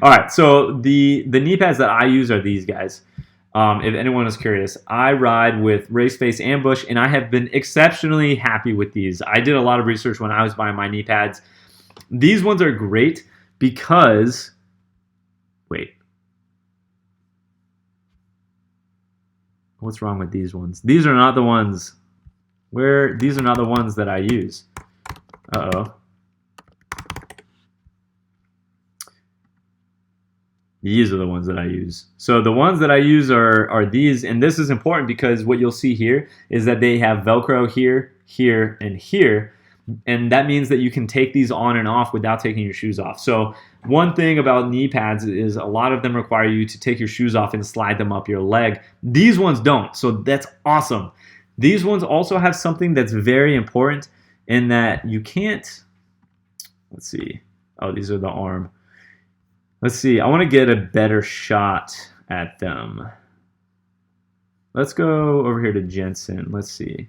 All right, so the knee pads that I use are these guys. If anyone is curious, I ride with Raceface Ambush, and I have been exceptionally happy with these. I did a lot of research when I was buying my knee pads. These ones are great because... Wait. What's wrong with these ones? These are not the ones... These are not the ones that I use. Uh-oh. These are the ones that I use. So the ones that I use are these, and this is important because what you'll see here is that they have Velcro here, here, and here, and that means that you can take these on and off without taking your shoes off. So one thing about knee pads is a lot of them require you to take your shoes off and slide them up your leg. These ones don't, so that's awesome. These ones also have something that's very important in that you can't, let's see, oh, these are the arm. Let's see, I want to get a better shot at them. Let's go over here to Jensen. Let's see.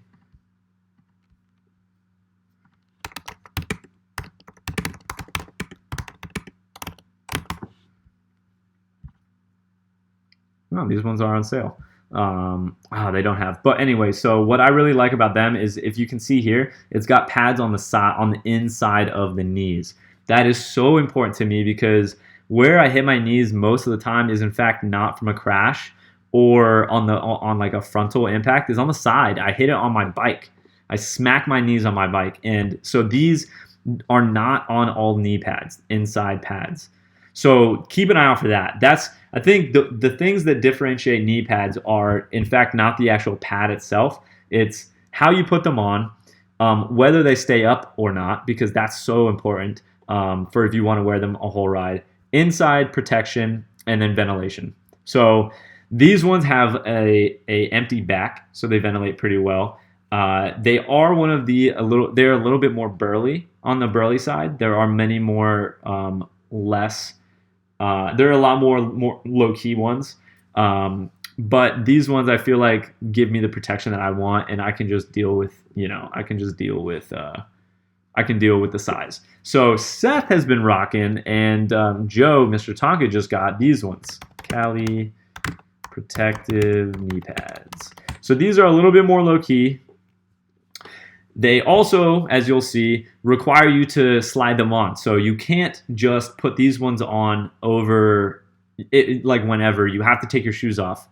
Oh, these ones are on sale. They don't have. But anyway, so what I really like about them is if you can see here, it's got pads on the side, on the inside of the knees. That is so important to me because where I hit my knees most of the time is in fact not from a crash or on like a frontal impact, is on the side. I hit it on my bike. I smack my knees on my bike. And so these are not on all knee pads, inside pads. So keep an eye out for that. I think the things that differentiate knee pads are in fact not the actual pad itself. It's how you put them on, whether they stay up or not, because that's so important for if you want to wear them a whole ride. Inside protection, and then ventilation. So these ones have a empty back, so they ventilate pretty well. They are they're a little bit more burly on the burly side. There are many more less. There are a lot more low key ones, but these ones I feel like give me the protection that I want, and I can just deal with I can deal with the size. So Seth has been rocking, and Joe, Mr. Tonka, just got these ones. Cali protective knee pads. So these are a little bit more low-key. They also, as you'll see, require you to slide them on. So you can't just put these ones on over it, like whenever. You have to take your shoes off.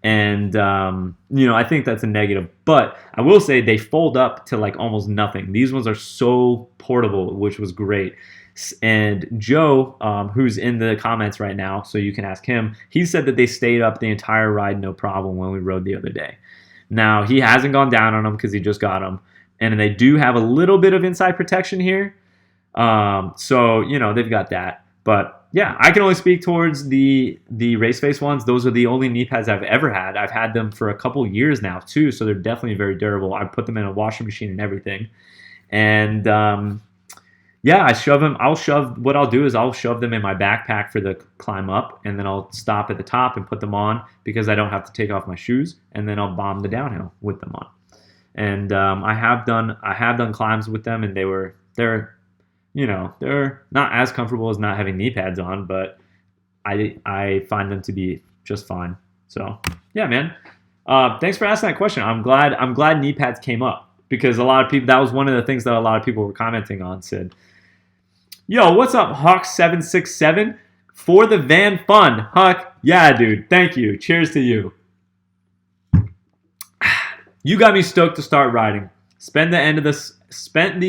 And, I think that's a negative. But I will say they fold up to like almost nothing. These ones are so portable, which was great. And Joe, who's in the comments right now, so you can ask him, he said that they stayed up the entire ride no problem when we rode the other day. Now, he hasn't gone down on them because he just got them. And they do have a little bit of inside protection here. So, they've got that. But yeah, I can only speak towards the Raceface ones. Those are the only knee pads I've ever had. I've had them for a couple years now too, so they're definitely very durable. I put them in a washing machine and everything. And I shove them. What I'll do is I'll shove them in my backpack for the climb up, and then I'll stop at the top and put them on because I don't have to take off my shoes, and then I'll bomb the downhill with them on. And I have done climbs with them, and they're not as comfortable as not having knee pads on, but I find them to be just fine. So yeah, man. Thanks for asking that question. I'm glad knee pads came up because a lot of people, that was one of the things that a lot of people were commenting on. Said, yo, what's up, Hawk767? For the van fun. Huck, yeah, dude. Thank you. Cheers to you. You got me stoked to start riding. Spent the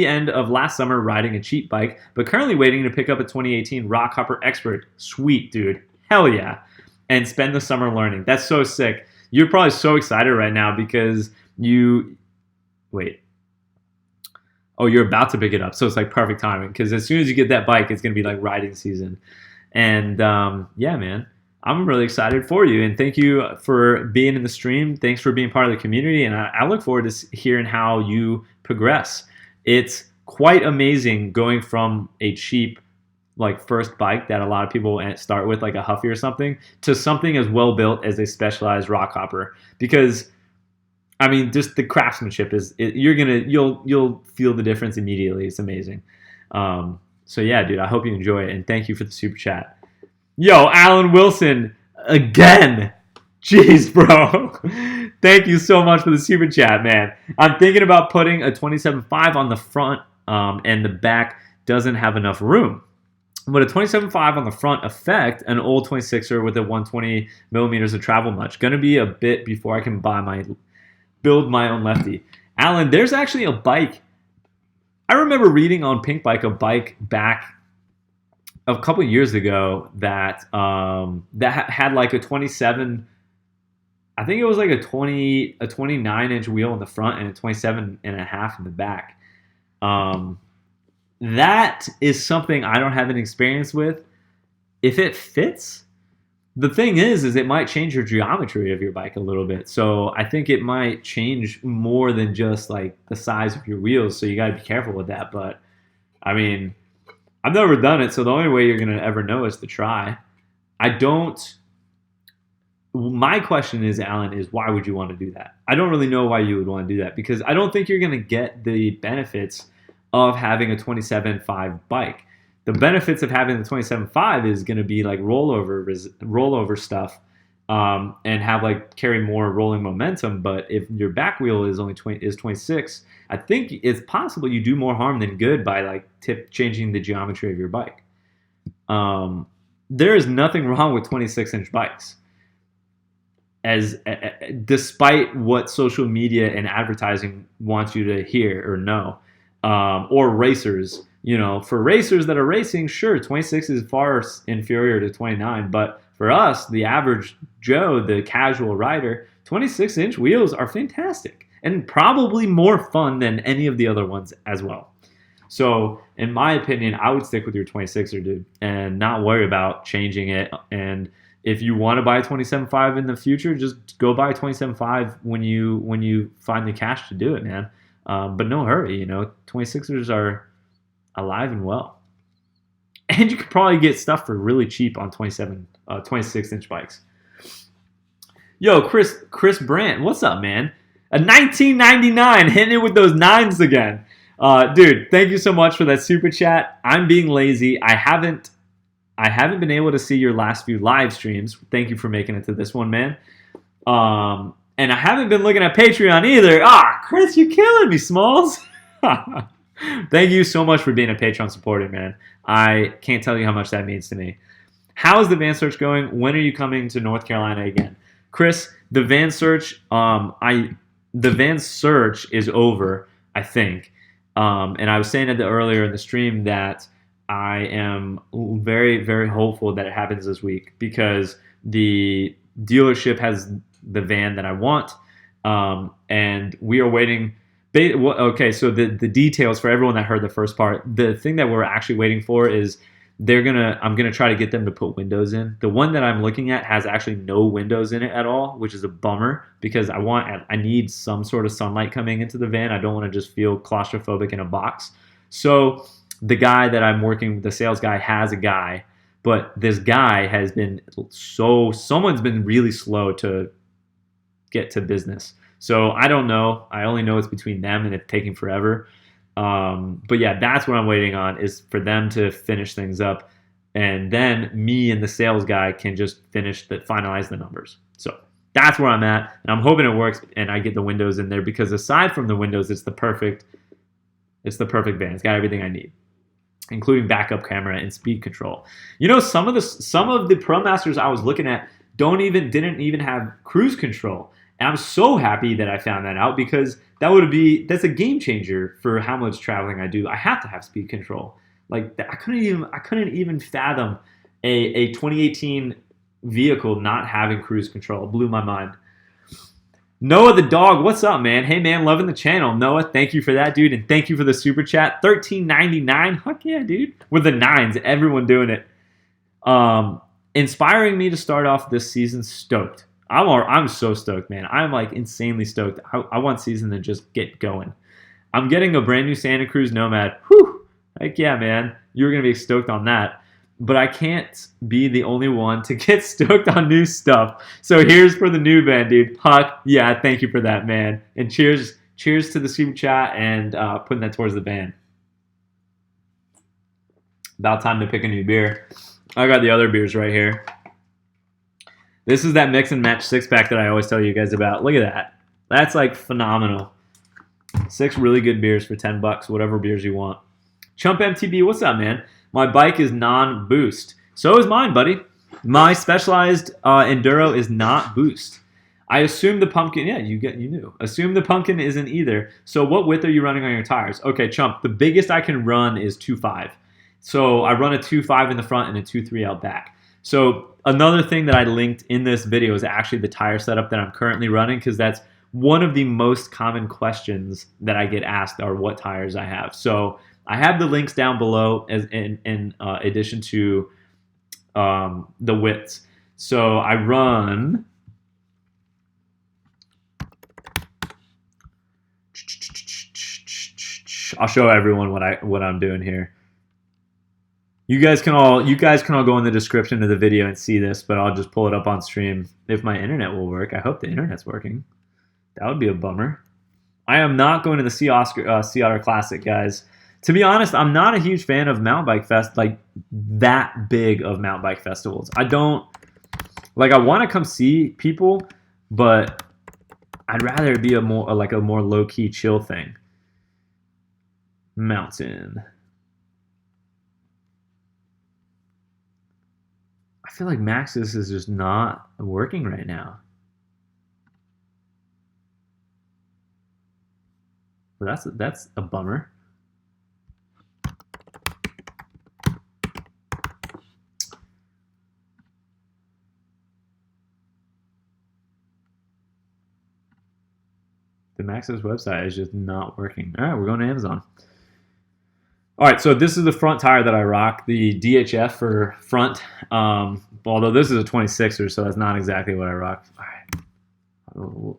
end of last summer riding a cheap bike, but currently waiting to pick up a 2018 Rockhopper Expert. Sweet, dude. Hell yeah. And spend the summer learning. That's so sick. You're probably so excited right now because Oh, you're about to pick it up, so it's like perfect timing because as soon as you get that bike, it's gonna be like riding season. And yeah, man, I'm really excited for you. And thank you for being in the stream. Thanks for being part of the community. And I look forward to hearing how you progress. It's quite amazing going from a cheap, like first bike that a lot of people start with, like a Huffy or something, to something as well built as a Specialized rock hopper. Because I mean, just the craftsmanship you'll feel the difference immediately. It's amazing. So yeah, dude, I hope you enjoy it, and thank you for the super chat. Yo, Alan Wilson again. Jeez, bro. Thank you so much for the super chat, man. I'm thinking about putting a 27.5 on the front, and the back doesn't have enough room. Would a 27.5 on the front affect an old 26er with a 120 millimeters of travel much? Going to be a bit before I can build my own lefty. Alan, there's actually a bike. I remember reading on Pink Bike a bike back a couple years ago that had like a 27. I think it was like a 29-inch wheel in the front and a 27.5 in the back. That is something I don't have an experience with. If it fits, the thing is it might change your geometry of your bike a little bit. So I think it might change more than just like the size of your wheels. So you got to be careful with that. But I mean, I've never done it. So the only way you're going to ever know is to try. My question is, Alan, is why would you want to do that? I don't really know why you would want to do that because I don't think you're going to get the benefits of having a 27.5 bike. The benefits of having the 27.5 is going to be like rollover stuff, and have like carry more rolling momentum. But if your back wheel is only 26, I think it's possible you do more harm than good by like changing the geometry of your bike. There is nothing wrong with 26-inch bikes, despite what social media and advertising wants you to hear or know, or racers. You know, for racers that are racing, sure, 26 is far inferior to 29. But for us, the average Joe, the casual rider, 26-inch wheels are fantastic and probably more fun than any of the other ones as well. So, in my opinion, I would stick with your 26er, dude, and not worry about changing it. And if you want to buy a 27.5 in the future, just go buy a 27.5 when you find the cash to do it, man. But no hurry, 26ers are alive and well. And you could probably get stuff for really cheap on 26-inch bikes. Yo, Chris Brandt, what's up, man? A 1999, hitting it with those nines again. Dude, thank you so much for that super chat. I'm being lazy. I haven't been able to see your last few live streams. Thank you for making it to this one, man. And I haven't been looking at Patreon either. Chris, you're killing me, Smalls. Thank you so much for being a Patreon supporter, man. I can't tell you how much that means to me. How is the van search going? When are you coming to North Carolina again? Chris, the van search, is over, I think. And I was saying earlier in the stream that I am very, very hopeful that it happens this week because the dealership has the van that I want, and we are waiting. Okay, so the details for everyone that heard the first part, the thing that we're actually waiting for is I'm gonna try to get them to put windows in. The one that I'm looking at has actually no windows in it at all, which is a bummer because I need some sort of sunlight coming into the van. I don't want to just feel claustrophobic in a box. So the guy that I'm working with, the sales guy, has a guy, but this guy has been someone's been really slow to get to business. So I don't know. I only know it's between them and it's taking forever. But yeah, that's what I'm waiting on, is for them to finish things up. And then me and the sales guy can just finalize the numbers. So that's where I'm at. And I'm hoping it works and I get the windows in there because aside from the windows, it's the perfect van. It's got everything I need, including backup camera and speed control. Some of the ProMasters I was looking at didn't even have cruise control. And I'm so happy that I found that out because that's a game changer for how much traveling I do. I have to have speed control. Like I couldn't even fathom a 2018 vehicle not having cruise control. It blew my mind. Noah the dog, what's up, man? Hey, man, loving the channel. Noah, thank you for that, dude, and thank you for the super chat. $13.99, heck yeah, dude. With the nines, everyone doing it. Inspiring me to start off this season stoked. I'm so stoked, man. I'm like insanely stoked. I want season to just get going. I'm getting a brand new Santa Cruz Nomad. Whew, heck yeah, man. You're gonna be stoked on that. But I can't be the only one to get stoked on new stuff. So here's for the new van, dude. Huck, yeah, thank you for that, man. And cheers to the super chat and putting that towards the van. About time to pick a new beer. I got the other beers right here. This is that mix and match 6-pack that I always tell you guys about. Look at that. That's like phenomenal. 6 really good beers for 10 bucks, whatever beers you want. Chump MTB, what's up, man? My bike is non-boost. So is mine, buddy. My Specialized Enduro is not boost. I assume the pumpkin, yeah, you knew. Assume the pumpkin isn't either. So what width are you running on your tires? Okay, Chump, the biggest I can run is 2.5. So I run a 2.5 in the front and a 2.3 out back. So another thing that I linked in this video is actually the tire setup that I'm currently running, because that's one of the most common questions that I get asked are what tires I have. So I have the links down below as in addition to the widths. So I run I'll show everyone what I'm doing here. You guys can all go in the description of the video and see this, but I'll just pull it up on stream if my internet will work. I hope the internet's working. That would be a bummer. I am not going to the Sea Otter Classic, guys. To be honest, I'm not a huge fan of mountain bike fest, like that big of mountain bike festivals. I don't, like, I want to come see people, but I'd rather it be a more low-key chill thing. Mountain. I feel like Maxxis is just not working right now. Well, that's a bummer. The Maxxis website is just not working. All right, we're going to Amazon. All right, so this is the front tire that I rock, the DHF for front. Although this is a 26er, so that's not exactly what I rock. All right,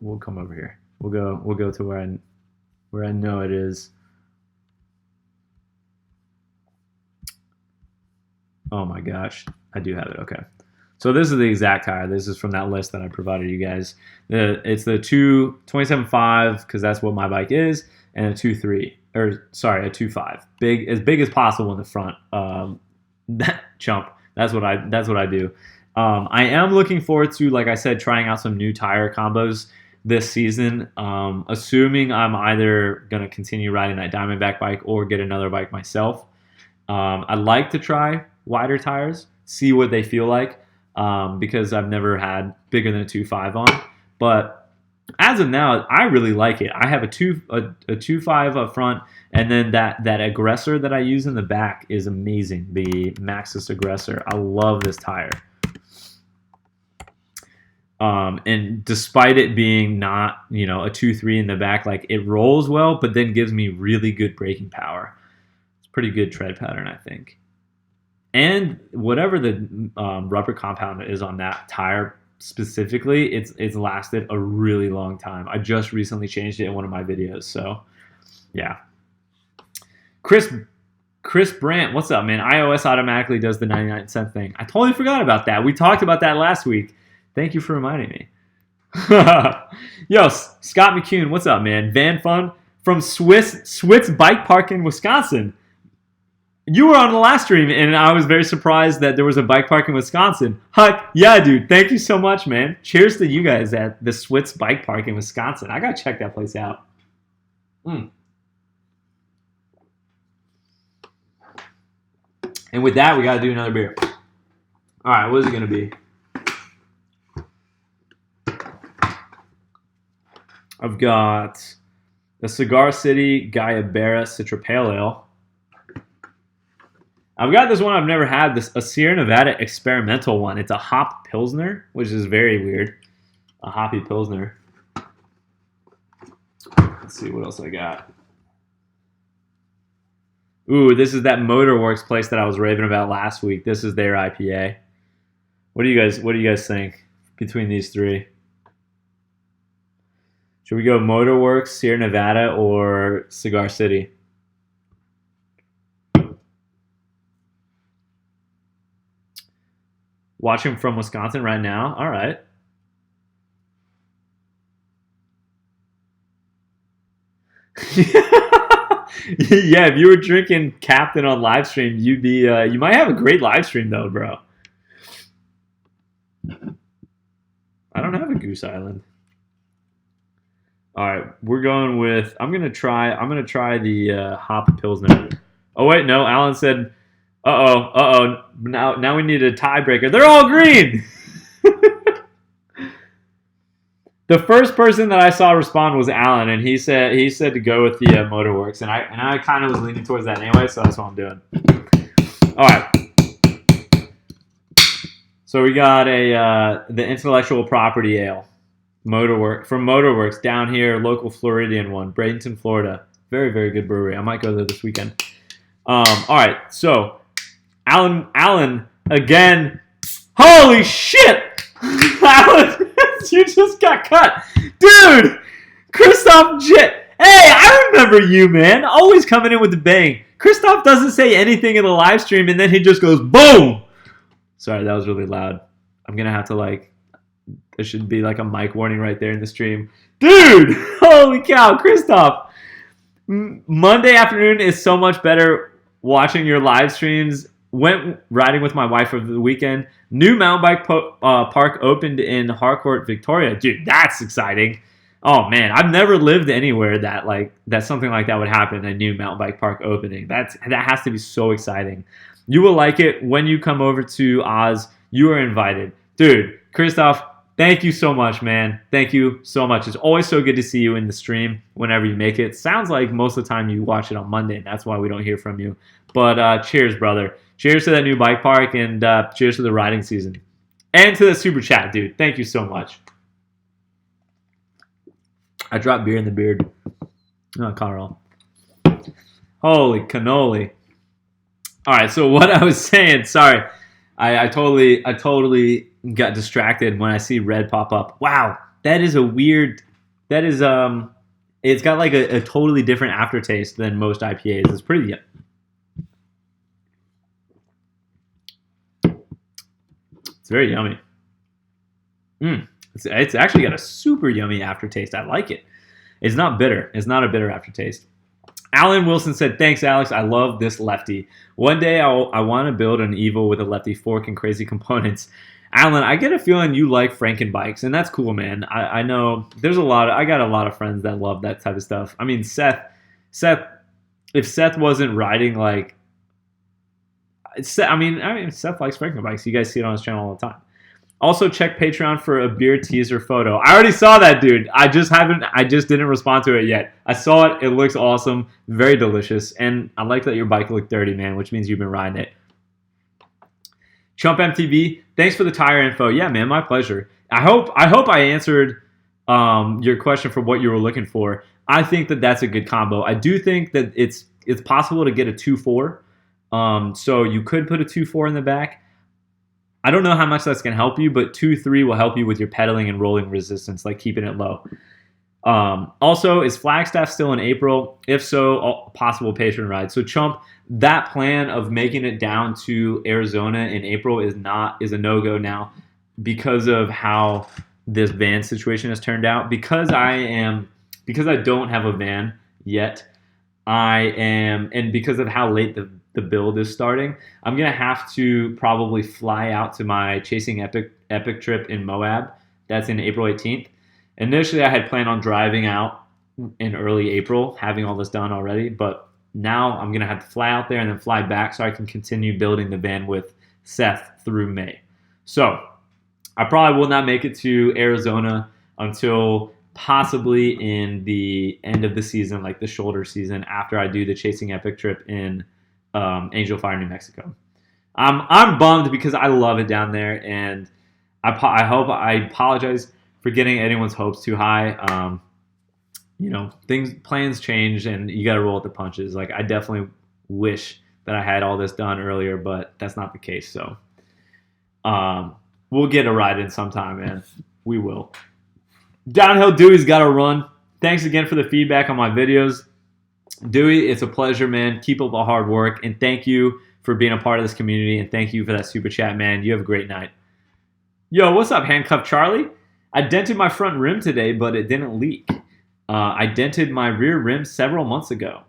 we'll come over here. We'll go to where I know it is. Oh my gosh, I do have it. Okay. So this is the exact tire. This is from that list that I provided you guys. It's the 27.5 because that's what my bike is, and a 2.3, or sorry, a 2.5. As big as possible in the front. That chump. That's what I do. I am looking forward to, like I said, trying out some new tire combos this season. Assuming I'm either gonna continue riding that Diamondback bike or get another bike myself. I'd like to try wider tires, see what they feel like. Because I've never had bigger than a 2.5 on, but as of now, I really like it. I have a 2.5 up front, and then that Aggressor that I use in the back is amazing. The Maxxis Aggressor. I love this tire. And despite it being not, a 2.3 in the back, like it rolls well, but then gives me really good braking power. It's pretty good tread pattern, I think. And whatever the rubber compound is on that tire specifically, it's lasted a really long time. I just recently changed it in one of my videos, so yeah. Chris Brandt, what's up, man? iOS automatically does the 99-cent thing. I totally forgot about that. We talked about that last week. Thank you for reminding me. Yo, Scott McCune, what's up, man? Van Fun from Switz Bike Park in Wisconsin. You were on the last stream, and I was very surprised that there was a bike park in Wisconsin. Huck, yeah, dude. Thank you so much, man. Cheers to you guys at the Switz Bike Park in Wisconsin. I got to check that place out. And with that, we got to do another beer. All right, what is it going to be? I've got the Cigar City Guayabera Citra Pale Ale. I've got this one I've never had, a Sierra Nevada experimental one. It's a hop pilsner, which is very weird. A hoppy pilsner. Let's see what else I got. Ooh, this is that Motorworks place that I was raving about last week. This is their IPA. What do you guys think between these three? Should we go Motorworks, Sierra Nevada, or Cigar City? Watching from Wisconsin right now. All right. Yeah, if you were drinking Captain on live stream, you'd be you might have a great live stream though, bro. I don't have a Goose Island. All right, we're going with. I'm gonna try the hop Pilsner. Oh wait, no. Alan said, "Uh oh. Now we need a tiebreaker. They're all green." The first person that I saw respond was Alan, and he said to go with the Motorworks, and I kind of was leaning towards that anyway, so that's what I'm doing. All right. So we got the Intellectual Property Ale, from Motorworks down here, local Floridian one, Bradenton, Florida. Very, very good brewery. I might go there this weekend. All right. So Alan again. Holy shit, Alan. You just got cut. Dude! Christoph Jit. Hey, I remember you, man. Always coming in with the bang. Christoph doesn't say anything in the live stream, and then he just goes, boom! Sorry, that was really loud. I'm going to have to, there should be, a mic warning right there in the stream. Dude! Holy cow, Christoph! Monday afternoon is so much better watching your live streams. Went riding with my wife over the weekend. New mountain bike park opened in Harcourt, Victoria. Dude, that's exciting. Oh man, I've never lived anywhere that something like that would happen. A new mountain bike park opening. That has to be so exciting. You will like it when you come over to Oz. You are invited, dude. Christoph, thank you so much, man. Thank you so much. It's always so good to see you in the stream whenever you make it. Sounds like most of the time you watch it on Monday, and that's why we don't hear from you. But cheers, brother. Cheers to that new bike park, and cheers to the riding season. And to the super chat, dude. Thank you so much. I dropped beer in the beard. Oh, Carl. Holy cannoli. All right, so what I was saying, sorry. I totally got distracted when I see red pop up. Wow, that is a weird, it's got a totally different aftertaste than most IPAs. It's pretty, very yummy. It's actually got a super yummy aftertaste. I like it. It's not bitter. It's not a bitter aftertaste. Alan Wilson said, thanks, Alex. I love this lefty. One day I want to build an Evo with a lefty fork and crazy components. Alan, I get a feeling you like Franken bikes, and that's cool, man. I know there's I got a lot of friends that love that type of stuff. I mean, Seth, if Seth wasn't riding Seth likes Franken bikes. You guys see it on his channel all the time. Also, check Patreon for a beer teaser photo. I already saw that, dude. I just didn't respond to it yet. I saw it. It looks awesome. Very delicious. And I like that your bike looked dirty, man, which means you've been riding it. Chump MTB, thanks for the tire info. Yeah, man, my pleasure. I hope I answered your question for what you were looking for. I think that's a good combo. I do think that it's possible to get a 2.4. So you could put a 2.4 in the back. I don't know how much that's going to help you, but 2.3 will help you with your pedaling and rolling resistance, keeping it low. Also, is Flagstaff still in April? If so, possible patron ride. So Chump, that plan of making it down to Arizona in April is a no-go now because of how this van situation has turned out. Because I don't have a van yet, and because of how late the build is starting, I'm going to have to probably fly out to my Chasing Epic trip in Moab. That's in April 18th. Initially, I had planned on driving out in early April, having all this done already, but now I'm going to have to fly out there and then fly back so I can continue building the van with Seth through May. So I probably will not make it to Arizona until possibly in the end of the season, the shoulder season, after I do the Chasing Epic trip in Angel Fire, New Mexico. I'm bummed because I love it down there, and I apologize for getting anyone's hopes too high. plans change, and you got to roll with the punches. Like, I definitely wish that I had all this done earlier, but that's not the case. So we'll get a ride in sometime, man. We will. Downhill Dewey's got to run. Thanks again for the feedback on my videos. Dewey, it's a pleasure, man. Keep up the hard work, and thank you for being a part of this community, and thank you for that super chat, man. You have a great night. Yo, what's up, Handcuff Charlie? I dented my front rim today, but it didn't leak. I dented my rear rim several months ago.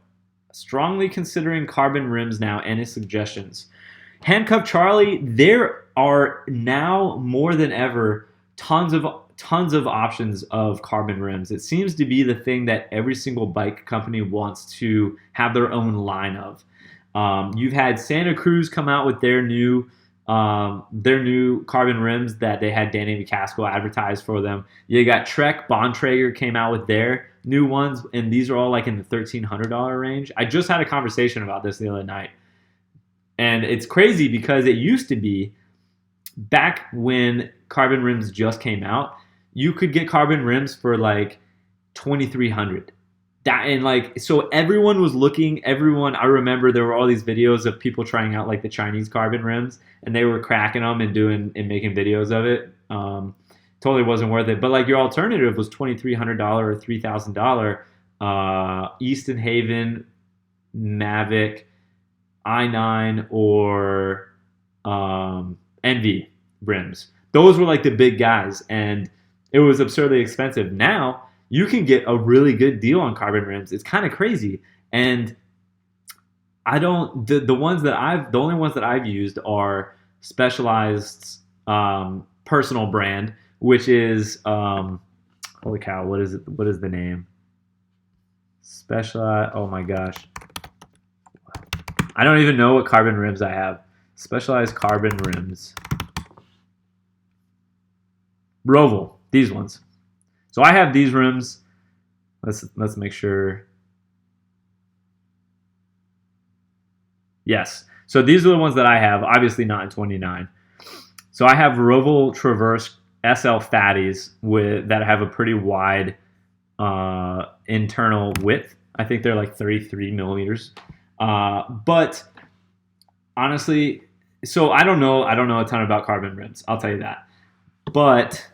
Strongly considering carbon rims now. Any suggestions? Handcuff Charlie, there are now more than ever tons of options of carbon rims. It seems to be the thing that every single bike company wants to have their own line of. You've had Santa Cruz come out with their new carbon rims that they had Danny McCaskill advertise for them. You got Trek, Bontrager came out with their new ones, and these are all like in the $1,300 range. I just had a conversation about this the other night, and it's crazy because it used to be back when carbon rims just came out, you could get carbon rims for like $2,300. So everyone was looking. I remember there were all these videos of people trying out like the Chinese carbon rims, and they were cracking them and making videos of it. Totally wasn't worth it. But like your alternative was $2,300 or $3,000 Easton Haven, Mavic, i9, or Envy rims. Those were like the big guys, and it was absurdly expensive. Now you can get a really good deal on carbon rims. It's kind of crazy. And the only ones that I've used are Specialized's personal brand, which is holy cow, what is the name? Specialized, oh my gosh. I don't even know what carbon rims I have. Specialized carbon rims. Roval, these ones. So I have these rims. Let's make sure. Yes. So these are the ones that I have. Obviously not in 29. So I have Roval Traverse SL Fatties that have a pretty wide internal width. I think they're like 33 millimeters. But honestly, so I don't know a ton about carbon rims. I'll tell you that. But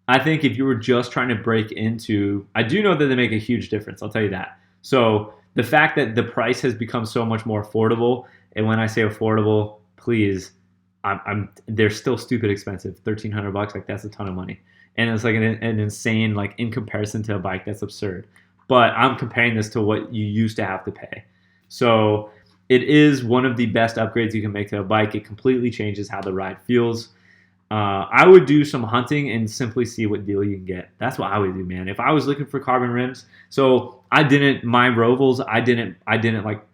I think if you were just trying to break into, I do know that they make a huge difference. I'll tell you that. So the fact that the price has become so much more affordable, and when I say affordable, please, they're still stupid expensive. $1,300, like that's a ton of money, and it's like an insane, like in comparison to a bike, that's absurd. But I'm comparing this to what you used to have to pay. So it is one of the best upgrades you can make to a bike. It completely changes how the ride feels. I would do some hunting and simply see what deal you can get. That's what I would do, man. If I was looking for carbon rims, so my Rovals, I didn't like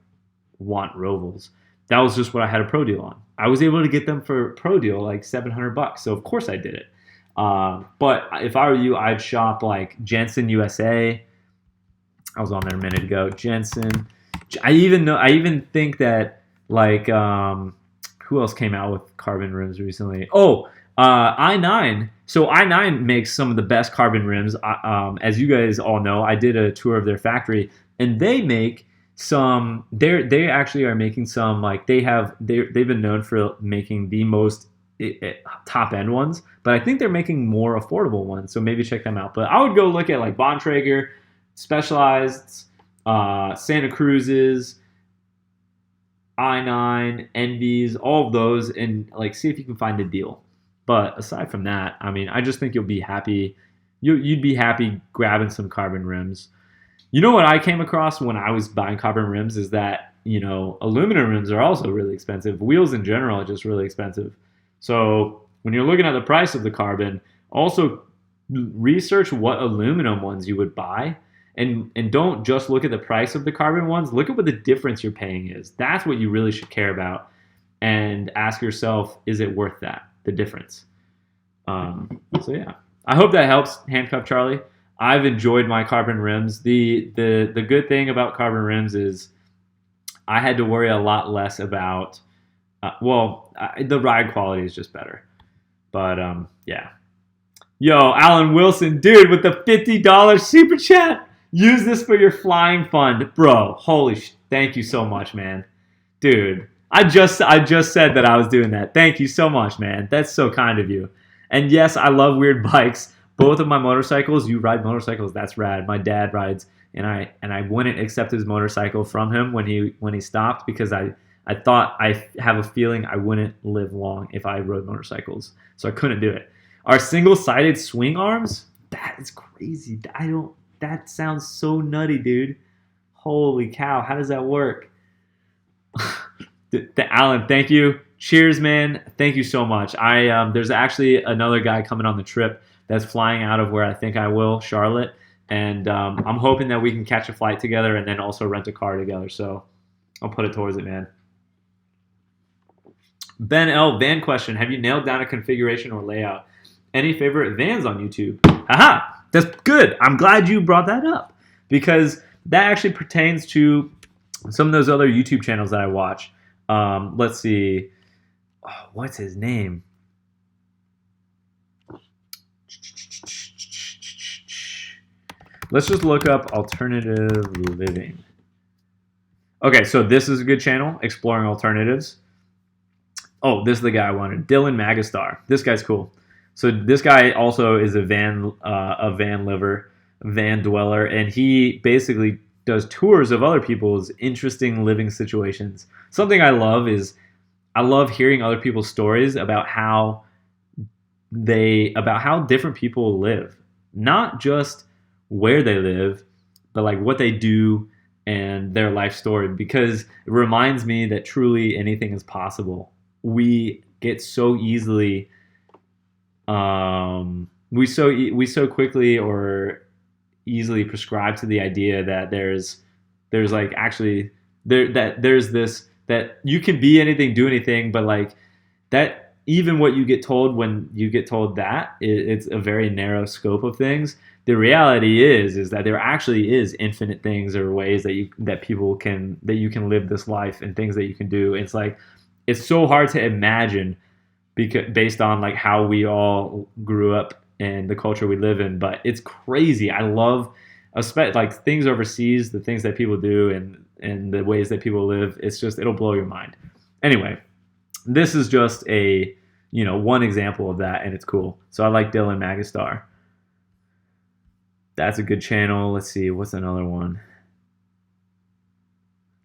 want Rovals. That was just what I had a pro deal on. I was able to get them for pro deal like $700, so of course I did it. But if I were you, I'd shop like Jensen USA. I was on there a minute ago. Jensen. I even think that like who else came out with carbon rims recently? Oh, i9. So i9 makes some of the best carbon rims. As you guys all know, I did a tour of their factory, and they make some. They actually are making some, like they've been known for making the most top end ones, but I think they're making more affordable ones. So maybe check them out. But I would go look at like Bontrager, Specialized, Santa Cruz's, i9, Envies, all of those, and like see if you can find a deal. But aside from that, I mean, I just think you'll be happy. You'd be happy grabbing some carbon rims. You know what I came across when I was buying carbon rims is that, aluminum rims are also really expensive. Wheels in general are just really expensive. So when you're looking at the price of the carbon, also research what aluminum ones you would buy. And don't just look at the price of the carbon ones. Look at what the difference you're paying is. That's what you really should care about. And ask yourself, is it worth that, the difference? So yeah, I hope that helps, Handcuff Charlie. I've enjoyed my carbon rims. The good thing about carbon rims is I had to worry a lot less about, the ride quality is just better. But yeah. Yo, Alan Wilson, dude, with the $50 super chat. Use this for your flying fund, bro. Thank you so much, man, dude. I just said that I was doing that. Thank you so much, man. That's so kind of you. And yes, I love weird bikes. Both of my motorcycles, you ride motorcycles, that's rad. My dad rides, and I wouldn't accept his motorcycle from him when he stopped because I thought I have a feeling I wouldn't live long if I rode motorcycles. So I couldn't do it. Our single-sided swing arms? That is crazy. That sounds so nutty, dude. Holy cow, how does that work? Alan, thank you. Cheers, man. Thank you so much. There's actually another guy coming on the trip that's flying out of where I think I will, Charlotte, and I'm hoping that we can catch a flight together and then also rent a car together. So I'll put it towards it, man. Ben L. Van question: have you nailed down a configuration or layout? Any favorite vans on YouTube? Aha, that's good. I'm glad you brought that up because that actually pertains to some of those other YouTube channels that I watch. Let's see. Oh, what's his name? Let's just look up alternative living. Okay, so this is a good channel, exploring alternatives. Oh, this is the guy I wanted, Dylan Magastar. This guy's cool. So this guy also is a van liver, van dweller, and he basically does tours of other people's interesting living situations. Something I love is I love hearing other people's stories about how different people live. Not just where they live, but like what they do and their life story, because it reminds me that truly anything is possible. We get so easily we so quickly or easily prescribe to the idea that there's like actually there's this that you can be anything, do anything, but like that even what you get told when you get told that it's a very narrow scope of things. The reality is that there actually is infinite things or ways that you can live this life and things that you can do. It's like it's so hard to imagine based on like how we all grew up and the culture we live in, but it's crazy. I love like things overseas, the things that people do and the ways that people live. It's just, it'll blow your mind. Anyway, this is just a, one example of that, and it's cool. So I like Dylan Magastar. That's a good channel. Let's see, what's another one?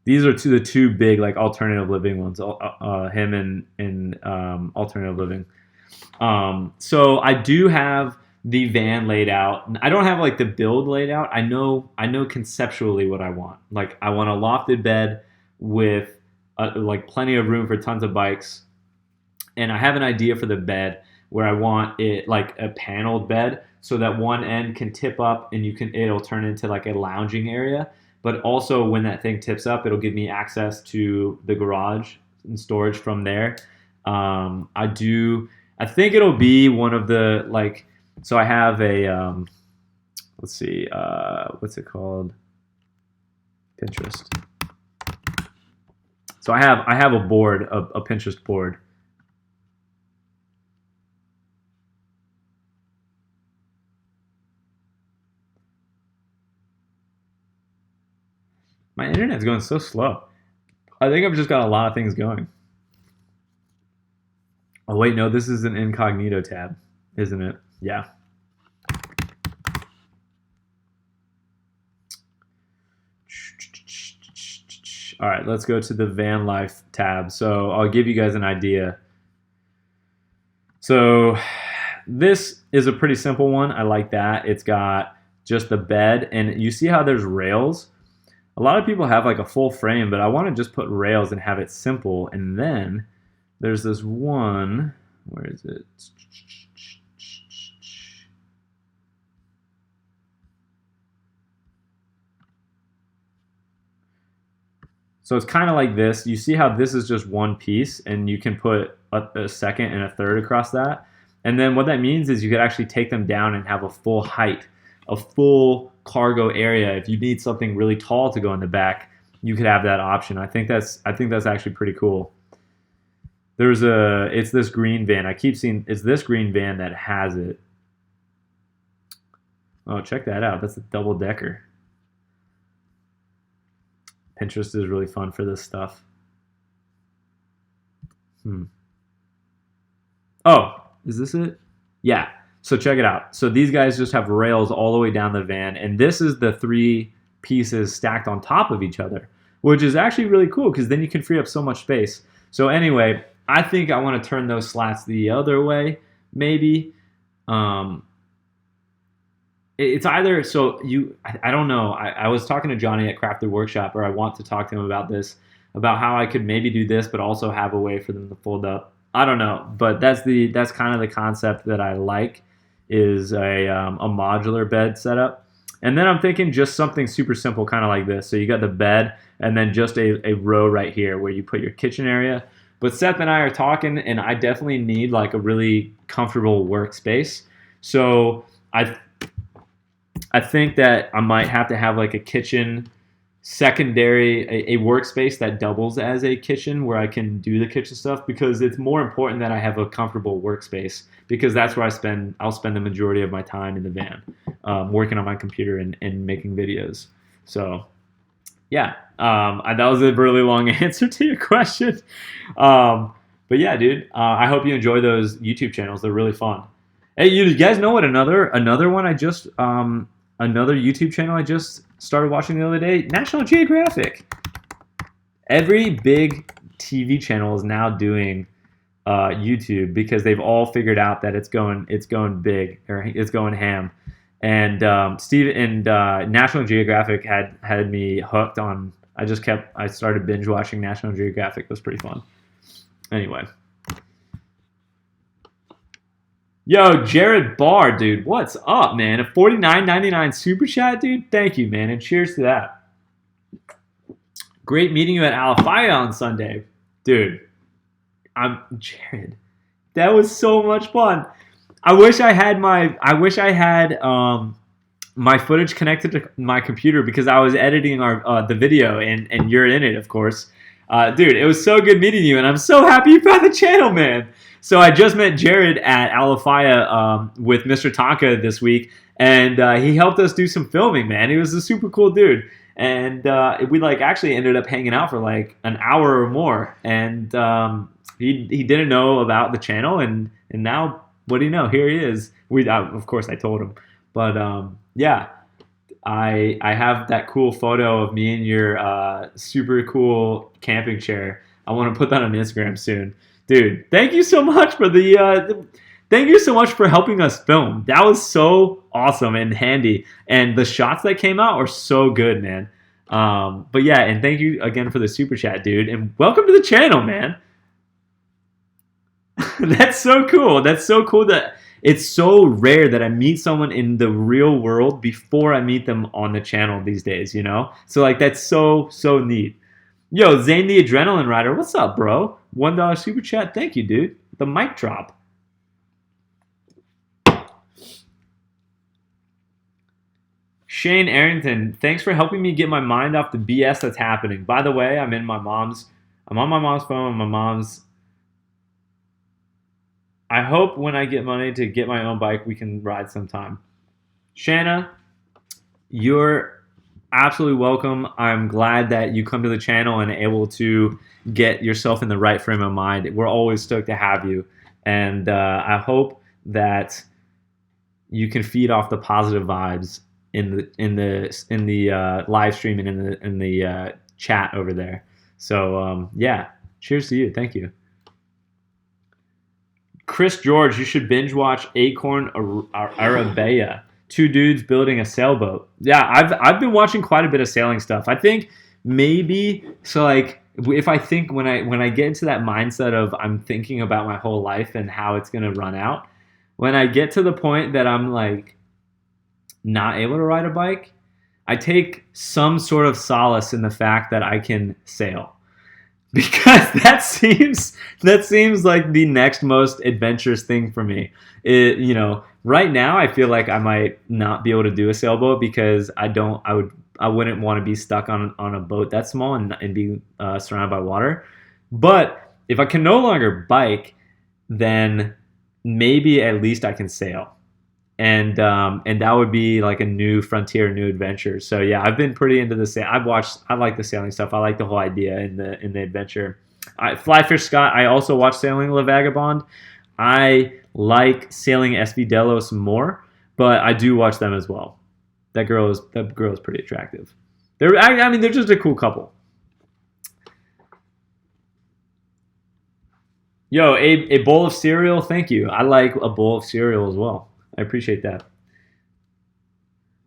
These are the two big like alternative living ones. Him and alternative living. So I do have the van laid out. I don't have like the build laid out. I know conceptually what I want. Like I want a lofted bed with like plenty of room for tons of bikes, and I have an idea for the bed where I want it like a paneled bed so that one end can tip up and it'll turn into like a lounging area. But also when that thing tips up, it'll give me access to the garage and storage from there. I think it'll be one of the like, so I have a, let's see, what's it called? Pinterest. So I have a board, a Pinterest board. My internet's going so slow. I think I've just got a lot of things going. Oh wait, no, this is an incognito tab, isn't it? Yeah. All right, let's go to the van life tab. So I'll give you guys an idea. So this is a pretty simple one. I like that. It's got just the bed, and you see how there's rails? A lot of people have like a full frame, but I want to just put rails and have it simple. And then there's this one, where is it? So it's kind of like this. You see how this is just one piece, and you can put a second and a third across that. And then what that means is you could actually take them down and have a full height, a full cargo area. If you need something really tall to go in the back, you could have that option. I think that's actually pretty cool. It's this green van. I keep seeing it's this green van that has it. Oh, check that out. That's a double decker. Pinterest is really fun for this stuff. Oh, is this it? Yeah. So check it out. So these guys just have rails all the way down the van, and this is the 3 pieces stacked on top of each other, which is actually really cool because then you can free up so much space. So anyway, I think I want to turn those slats the other way, maybe. It's either, I don't know. I was talking to Johnny at Crafted Workshop, or I want to talk to him about this, about how I could maybe do this, but also have a way for them to fold up. I don't know, but that's kind of the concept that I like, is a modular bed setup. And then I'm thinking just something super simple, kind of like this. So you got the bed, and then just a row right here where you put your kitchen area. But Seth and I are talking, and I definitely need like a really comfortable workspace. So I think that I might have to have like a kitchen secondary, a workspace that doubles as a kitchen where I can do the kitchen stuff, because it's more important that I have a comfortable workspace, because that's where I'll spend the majority of my time in the van, working on my computer and making videos. So yeah, that was a really long answer to your question. But yeah, dude, I hope you enjoy those YouTube channels. They're really fun. Hey, you guys know what another one I just another YouTube channel I just started watching the other day? National Geographic. Every big TV channel is now doing YouTube, because they've all figured out that it's going big, or it's going ham. And National Geographic had me hooked on. I started binge watching National Geographic. It was pretty fun. Anyway. Yo, Jared Barr, dude, what's up, man? A $49.99 super chat, dude. Thank you, man, and cheers to that. Great meeting you at Alafaya on Sunday, dude. I'm Jared. That was so much fun. I wish I had my footage connected to my computer, because I was editing the video, and you're in it, of course. Dude, it was so good meeting you, and I'm so happy you found the channel, man. So I just met Jared at Alafaya with Mr. Tonka this week, and he helped us do some filming, man. He was a super cool dude, and we actually ended up hanging out for like an hour or more. And he didn't know about the channel, and now what do you know? Here he is. Of course I told him, but yeah. I have that cool photo of me in your super cool camping chair. I want to put that on Instagram soon. Dude, thank you so much for thank you so much for helping us film. That was so awesome and handy. And the shots that came out are so good, man. But yeah, and thank you again for the super chat, dude. And welcome to the channel, man. That's so cool. That's so cool that it's so rare that I meet someone in the real world before I meet them on the channel these days, you know? So that's so neat. Yo, Zane the Adrenaline Rider, what's up, bro? $1 super chat, thank you, dude. The mic drop. Shane Arrington, thanks for helping me get my mind off the BS that's happening. By the way, I'm on my mom's phone. I hope when I get money to get my own bike, we can ride sometime. Shanna, you're absolutely welcome. I'm glad that you come to the channel and able to get yourself in the right frame of mind. We're always stoked to have you, and I hope that you can feed off the positive vibes in the live stream and in the chat over there. So yeah, cheers to you. Thank you. Chris George, you should binge watch Acorn Arabia. 2 dudes building a sailboat. Yeah, I've been watching quite a bit of sailing stuff. I think maybe if I think when I get into that mindset of I'm thinking about my whole life and how it's gonna run out, when I get to the point that I'm not able to ride a bike, I take some sort of solace in the fact that I can sail. Because that seems like the next most adventurous thing for me. Right now I feel like I might not be able to do a sailboat because I wouldn't want to be stuck on a boat that small and be surrounded by water. But if I can no longer bike, then maybe at least I can sail. and that would be like a new frontier, new adventure. So yeah, I've been pretty into the I like the sailing stuff. I like the whole idea in the adventure. Fly Fish Scott. I also watch Sailing La Vagabond. I like Sailing SV Delos more, but I do watch them as well. That girl is pretty attractive. I mean, they're just a cool couple. Yo, a bowl of cereal. Thank you. I like a bowl of cereal as well. I appreciate that.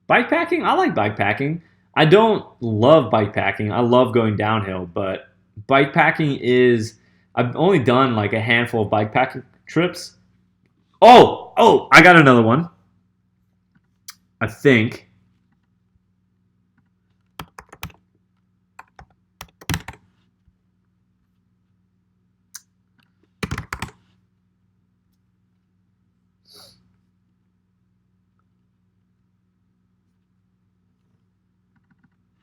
Bikepacking. I like bikepacking. I don't love bikepacking. I love going downhill, but bikepacking is. I've only done like a handful of bikepacking trips. Oh, I got another one. I think.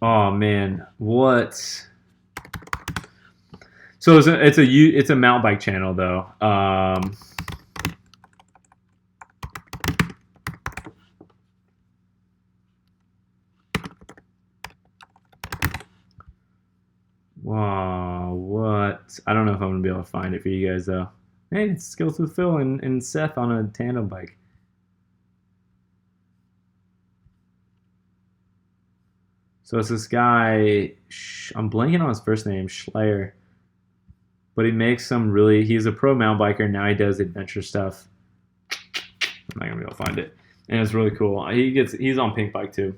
Oh man, what? So it's a mountain bike channel though. Wow, what? I don't know if I'm gonna be able to find it for you guys though. Hey, it's Skills with Phil and Seth on a tandem bike. So it's this guy. I'm blanking on his first name, Schleier, but he makes some really. He's a pro mountain biker. Now he does adventure stuff. I'm not gonna be able to find it, and it's really cool. He's on Pink Bike too.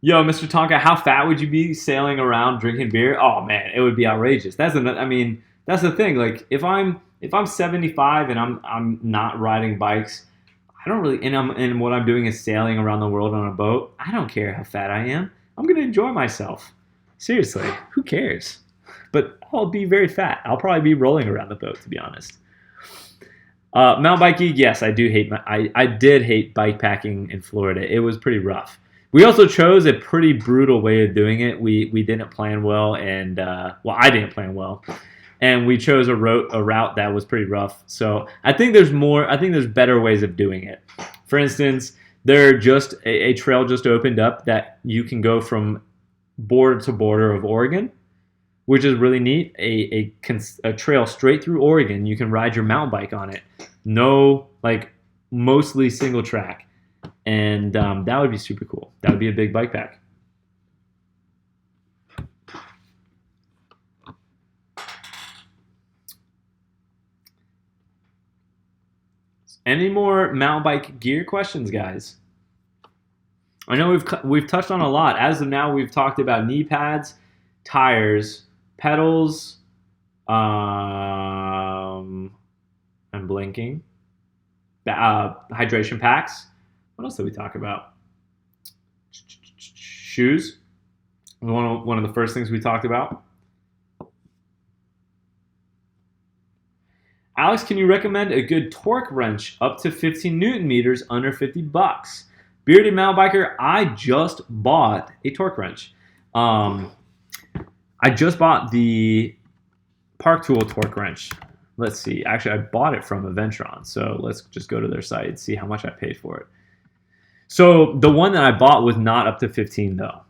Yo, Mr. Tonka, how fat would you be sailing around drinking beer? Oh man, it would be outrageous. I mean, that's the thing. Like if I'm 75 and I'm not riding bikes, I don't really and what I'm doing is sailing around the world on a boat. I don't care how fat I am. I'm gonna enjoy myself. Seriously, who cares? But I'll be very fat. I'll probably be rolling around the boat, to be honest. Mountain bike geek, yes, I do hate. I did hate bike packing in Florida. It was pretty rough. We also chose a pretty brutal way of doing it. We didn't plan well, and I didn't plan well, and we chose a route that was pretty rough. So I think there's more. I think there's better ways of doing it. For instance, a trail just opened up that you can go from border to border of Oregon, which is really neat. A trail straight through Oregon. You can ride your mountain bike on it. No, like mostly single track. And that would be super cool. That would be a big bike pack. Any more mountain bike gear questions, guys? I know we've touched on a lot. As of now, we've talked about knee pads, tires, pedals. I'm blinking. Hydration packs. What else did we talk about? Shoes. One of the first things we talked about. Alex, can you recommend a good torque wrench up to 15 Newton meters under $50? Bearded mountain biker, I just bought a torque wrench. I just bought the Park Tool torque wrench. Let's see. Actually, I bought it from Aventron. So let's just go to their site and see how much I paid for it. So the one that I bought was not up to 15 though.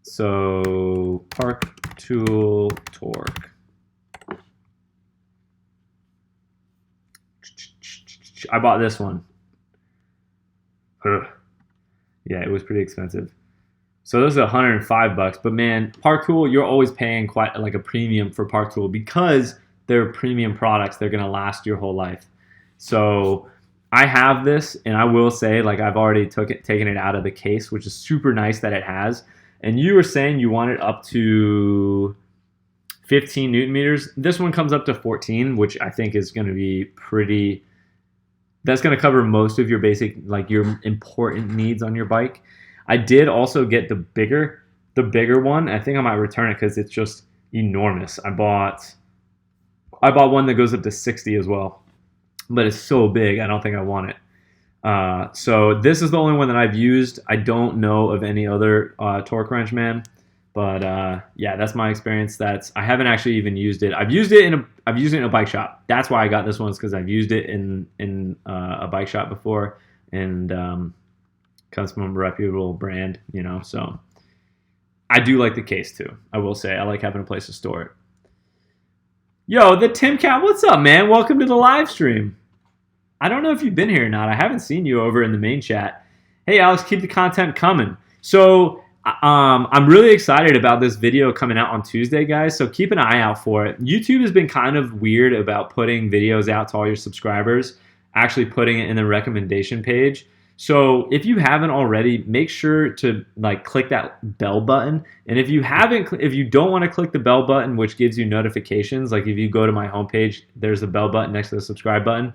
So Park Tool torque. I bought this one. Yeah, it was pretty expensive. So this is $105, but man, Park Tool, you're always paying quite like a premium for Park Tool because they're premium products. They're gonna last your whole life. So I have this, and I will say, like, I've already taken it out of the case, which is super nice that it has. And you were saying you want it up to 15 Newton meters. This one comes up to 14, which I think is going to be pretty. That's going to cover most of your basic, like your important needs on your bike. I did also get the bigger one. I think I might return it because it's just enormous. I bought one that goes up to 60 as well, but it's so big, I don't think I want it. So this is the only one that I've used. I don't know of any other torque wrench, man. But yeah, that's my experience. I haven't actually even used it. I've used it in a bike shop. That's why I got this one, because I've used it in a bike shop before, and comes from a reputable brand, you know. So I do like the case too. I will say I like having a place to store it. Yo, the Tim Cat, what's up, man? Welcome to the live stream. I don't know if you've been here or not. I haven't seen you over in the main chat. Hey, Alex, keep the content coming. So I'm really excited about this video coming out on Tuesday, guys. So keep an eye out for it. YouTube has been kind of weird about putting videos out to all your subscribers, actually putting it in the recommendation page. So if you haven't already, make sure to like click that bell button. And if you don't want to click the bell button, which gives you notifications, like if you go to my homepage, there's a bell button next to the subscribe button.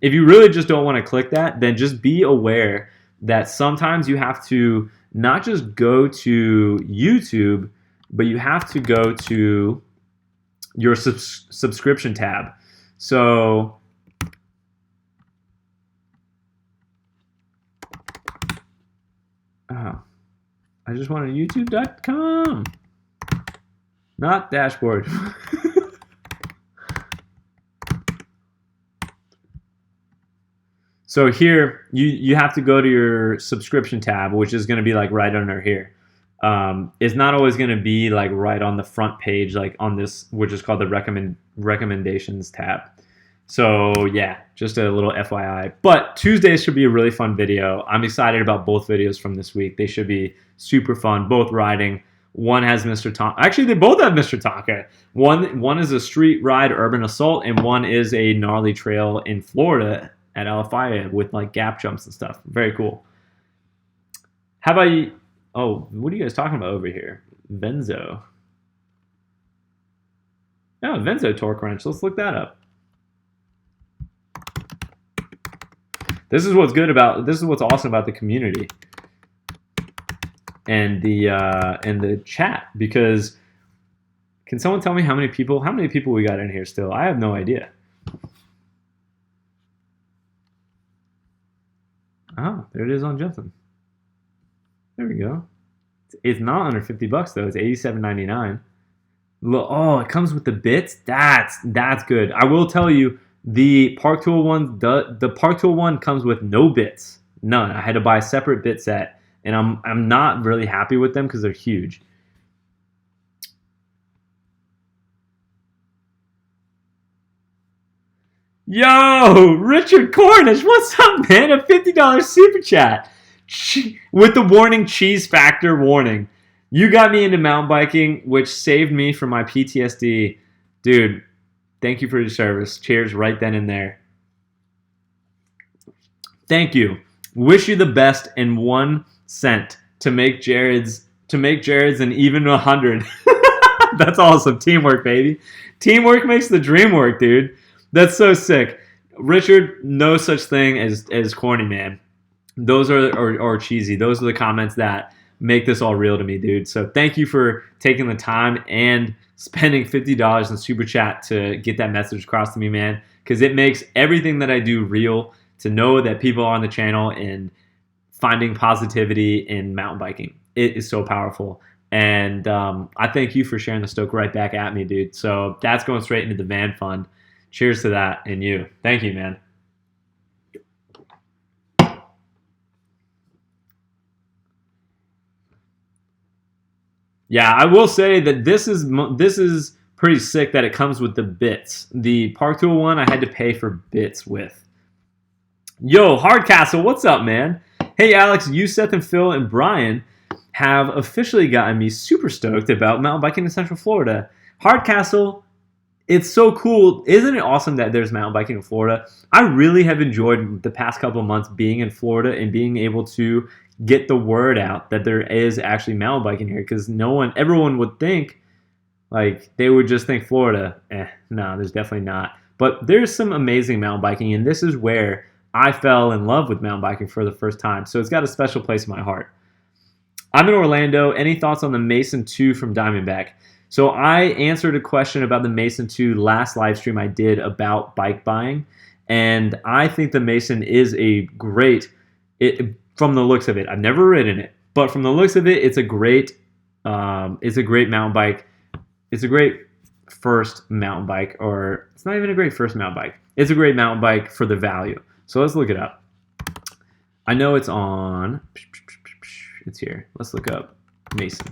If you really just don't want to click that, then just be aware that sometimes you have to not just go to YouTube, but you have to go to your subscription tab. So I just wanted youtube.com, not dashboard. So here, you have to go to your subscription tab, which is going to be like right under here. It's not always going to be like right on the front page, like on this, which is called the recommendations tab. So yeah, just a little FYI. But Tuesday should be a really fun video. I'm excited about both videos from this week. They should be super fun, both riding. One has Mr. Tonka. Actually, they both have Mr. Tonka. One is a street ride urban assault, and one is a gnarly trail in Florida at LFI with like gap jumps and stuff. Very cool. How about you? Oh, what are you guys talking about over here? Venzo. Oh, Venzo torque wrench. Let's look that up. This is what's awesome about the community and the chat, because can someone tell me how many people we got in here still? I have no idea. Oh, there it is on Jensen. There we go. It's not under $50 though. It's $87.99. Oh, it comes with the bits. That's good. I will tell you, the Park Tool one, the Park Tool one comes with no bits, none. I had to buy a separate bit set, and I'm not really happy with them because they're huge. Yo, Richard Cornish, what's up, man? A $50 super chat with the warning, cheese factor warning. You got me into mountain biking, which saved me from my PTSD, dude. Thank you for your service. Cheers right then and there. Thank you. Wish you the best, and 1 cent to make Jared's an even 100. That's awesome. Teamwork, baby. Teamwork makes the dream work, dude. That's so sick. Richard, no such thing as corny, man. Those are cheesy. Those are the comments that make this all real to me, dude. So thank you for taking the time and spending $50 in super chat to get that message across to me, man, because it makes everything that I do real, to know that people are on the channel and finding positivity in mountain biking. It is so powerful. And I thank you for sharing the stoke right back at me, dude. So that's going straight into the van fund. Cheers to that and you. Thank you, man. Yeah, I will say that this is pretty sick that it comes with the bits. The Park Tool one I had to pay for bits with. Yo, Hardcastle, what's up, man? Hey, Alex, you, Seth, and Phil, and Brian have officially gotten me super stoked about mountain biking in Central Florida. Hardcastle, it's so cool. Isn't it awesome that there's mountain biking in Florida? I really have enjoyed the past couple of months being in Florida and being able to get the word out that there is actually mountain biking here, because everyone would think, like, they would just think Florida. No, there's definitely not. But there's some amazing mountain biking, and this is where I fell in love with mountain biking for the first time. So it's got a special place in my heart. I'm in Orlando. Any thoughts on the Mason 2 from Diamondback? So I answered a question about the Mason 2 last live stream I did about bike buying, and I think the Mason is a great, from the looks of it. I've never ridden it, but from the looks of it, it's a great mountain bike. It's a great first mountain bike, or it's not even a great first mountain bike. It's a great mountain bike for the value. So let's look it up. I know it's on. It's here. Let's look up Mason.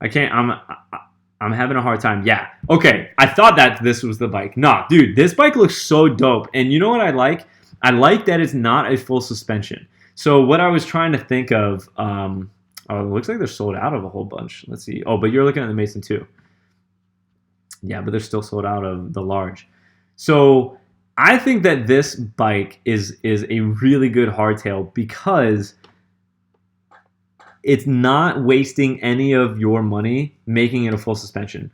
I can't. I'm having a hard time. Yeah. Okay. I thought that this was the bike. Nah, dude. This bike looks so dope. And you know what I like? I like that it's not a full suspension. So what I was trying to think of. Oh, it looks like they're sold out of a whole bunch. Let's see. Oh, but you're looking at the Mason too. Yeah, but they're still sold out of the large. So I think that this bike is a really good hardtail because it's not wasting any of your money making it a full suspension.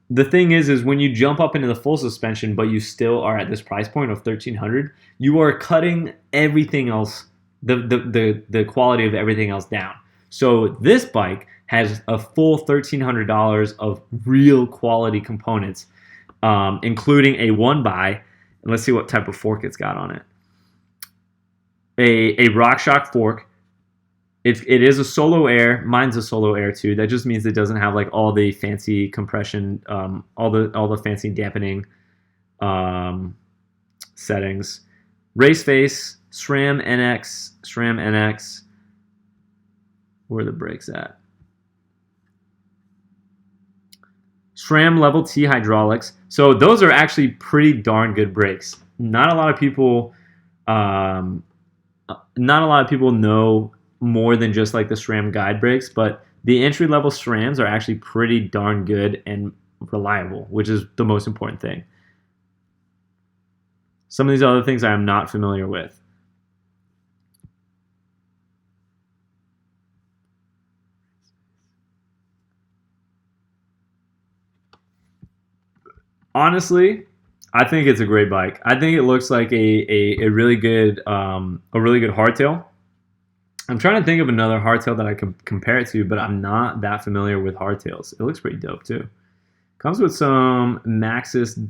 The thing is when you jump up into the full suspension, but you still are at this price point of $1,300, you are cutting everything else, the quality of everything else down. So this bike has a full $1,300 of real quality components, including a 1x. And let's see what type of fork it's got on it. A RockShox fork. It is a solo air. Mine's a solo air too. That just means it doesn't have like all the fancy compression, all the fancy dampening settings. Race face, SRAM NX. Where are the brakes at? SRAM level T hydraulics. So those are actually pretty darn good brakes. Not a lot of people know more than just like the SRAM guide brakes, but the entry level SRAMs are actually pretty darn good and reliable, which is the most important thing. Some of these other things I am not familiar with. Honestly, I think it's a great bike. I think it looks like a really good hardtail. I'm trying to think of another hardtail that I can compare it to, but I'm not that familiar with hardtails. It looks pretty dope too. Comes with some Maxxis.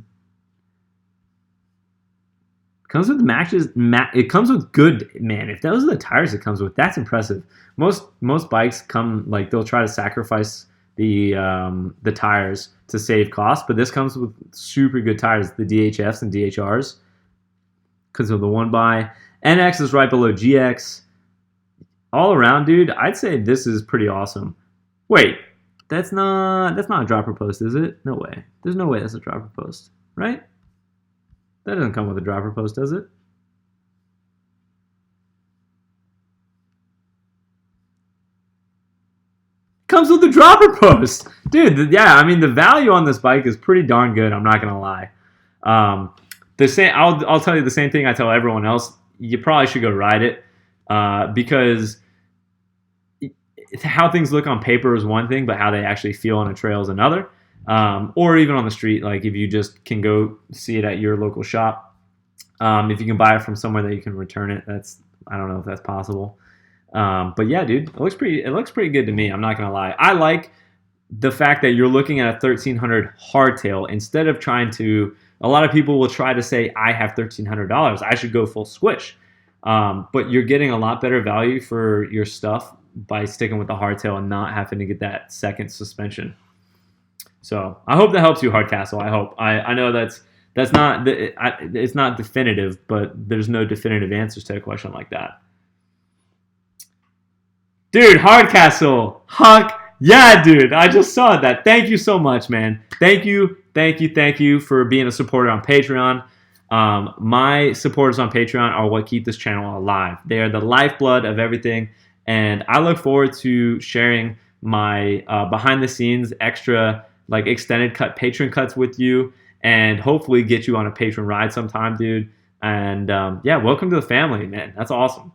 It comes with good, man. If those are the tires it comes with, that's impressive. Most bikes come like they'll try to sacrifice the tires to save cost, but this comes with super good tires, the DHFs and DHRs, because of the 1x. NX is right below GX. All around, dude, I'd say this is pretty awesome. Wait, that's not a dropper post, is it? No way. There's no way that's a dropper post, right? That doesn't come with a dropper post, does it? Comes with the dropper post, dude. Yeah, I mean the value on this bike is pretty darn good. I'm not gonna lie. I'll tell you the same thing I tell everyone else. You probably should go ride it because how things look on paper is one thing, but how they actually feel on a trail is another. Or even on the street, like if you just can go see it at your local shop. If you can buy it from somewhere that you can return it, I don't know if that's possible. But yeah, dude, it looks pretty good to me. I'm not gonna lie. I like the fact that you're looking at a 1,300 hardtail instead of trying to. A lot of people will try to say, I have $1,300. I should go full squish. But you're getting a lot better value for your stuff by sticking with the hardtail and not having to get that second suspension. So I hope that helps you, Hardcastle. I hope. I know that's not it's not definitive, but there's no definitive answers to a question like that. Dude, Hardcastle, Huck, yeah, dude, I just saw that. Thank you so much, man. Thank you for being a supporter on Patreon. My supporters on Patreon are what keep this channel alive. They are the lifeblood of everything, and I look forward to sharing my behind-the-scenes extra, like extended cut patron cuts with you, and hopefully get you on a patron ride sometime, dude. And yeah, welcome to the family, man. That's awesome.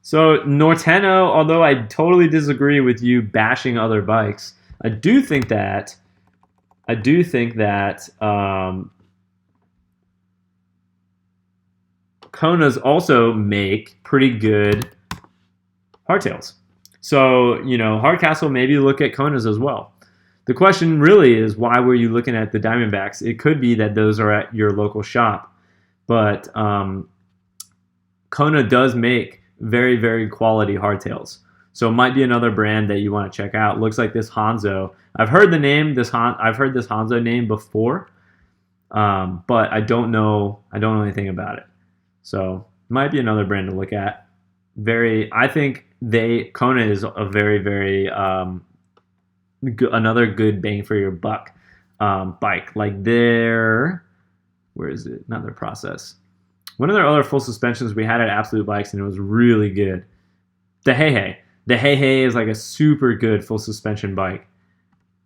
So Norteno, although I totally disagree with you bashing other bikes, I do think that Konas also make pretty good hardtails. So, you know, Hardcastle, maybe look at Konas as well. The question really is, why were you looking at the Diamondbacks? It could be that those are at your local shop, but Kona does make very, very quality hardtails. So it might be another brand that you want to check out. Looks like this Hanzo. I've heard the name. I've heard this Hanzo name before, but I don't know anything about it. So it might be another brand to look at. I think Kona is a very, very another good bang for your buck bike. Like where is it? Not their Process. One of their other full suspensions we had at Absolute Bikes, and it was really good. The Hey. The Hey is like a super good full suspension bike,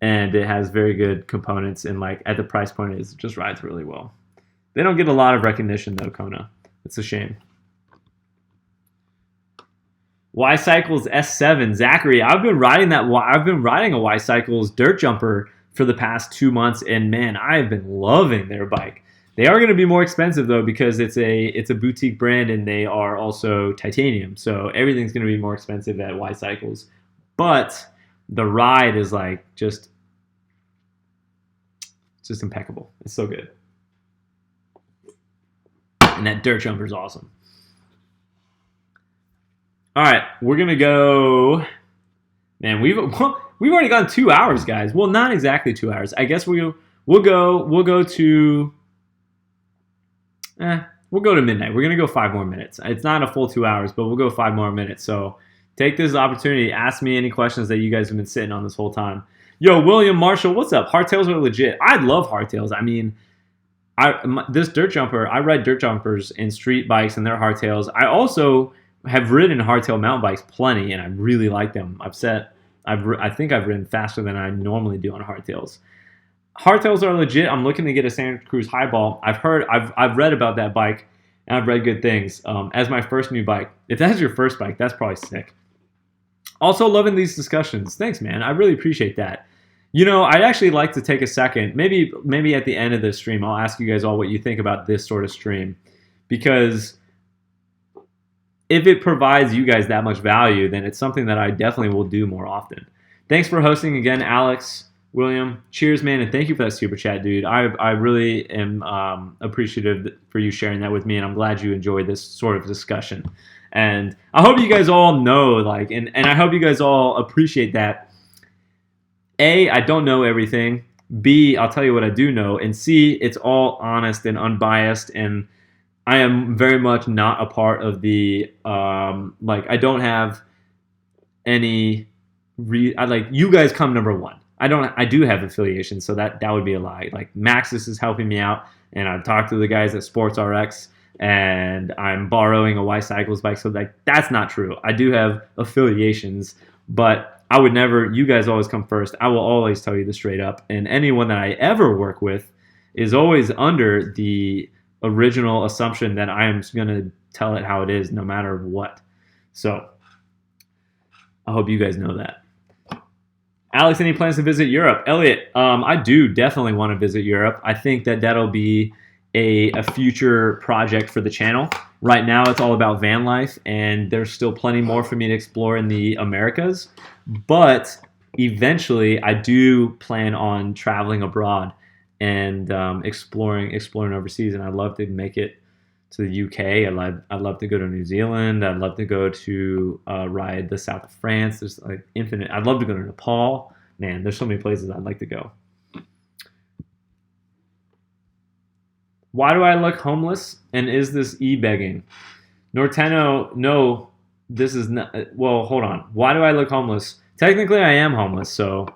and it has very good components, and like at the price point it just rides really well. They don't get a lot of recognition though, Kona. It's a shame. Y Cycles S7, Zachary. I've been riding a Y Cycles dirt jumper for the past 2 months, and man, I've been loving their bike. They are going to be more expensive though because it's a boutique brand and they are also titanium. So everything's going to be more expensive at Y Cycles. But the ride is like just impeccable. It's so good. And that dirt jumper is awesome. All right, we're going to go. Man, we've already gone 2 hours, guys. Well, not exactly 2 hours. I guess we'll go to midnight. We're going to go 5 more minutes. It's not a full 2 hours, but we'll go 5 more minutes. So take this opportunity. Ask me any questions that you guys have been sitting on this whole time. Yo, William Marshall, what's up? Hardtails are legit. I love hardtails. I mean, this dirt jumper, I ride dirt jumpers in street bikes and they're hardtails. I also have ridden hardtail mountain bikes plenty, and I really like them. I think I've ridden faster than I normally do on hardtails. Hardtails are legit. I'm looking to get a Santa Cruz Highball. I've read about that bike, and I've read good things. As my first new bike. If that's your first bike, that's probably sick. Also loving these discussions. Thanks, man. I really appreciate that. You know, I'd actually like to take a second. Maybe at the end of this stream, I'll ask you guys all what you think about this sort of stream, because if it provides you guys that much value, then it's something that I definitely will do more often. Thanks for hosting again, Alex. William, cheers, man, and thank you for that super chat, dude. I really am appreciative for you sharing that with me, and I'm glad you enjoyed this sort of discussion. And I hope you guys all know, like, and I hope you guys all appreciate that. A, I don't know everything. B, I'll tell you what I do know. And C, it's all honest and unbiased, and I am very much not a part of the, I don't have any, you guys come number one. I do have affiliations, so that would be a lie. Like, Maxxis is helping me out, and I've talked to the guys at Sports RX, and I'm borrowing a Y Cycles bike, so that's not true. I do have affiliations, but I would never, you guys always come first. I will always tell you this straight up, and anyone that I ever work with is always under the original assumption that I am going to tell it how it is no matter what. So I hope you guys know that. Alex, any plans to visit Europe? Elliot, I do definitely want to visit Europe. I think that'll be a future project for the channel. Right now it's all about van life, and there's still plenty more for me to explore in the Americas. But eventually I do plan on traveling abroad and exploring overseas, and I'd love to make it to the UK. I'd love to go to New Zealand. I'd love to go to ride the south of France. There's like infinite. I'd love to go to Nepal. Man, there's so many places I'd like to go. Why do I look homeless? And is this e-begging? Norteno, no, this is not. Well, hold on. Why do I look homeless? Technically, I am homeless, so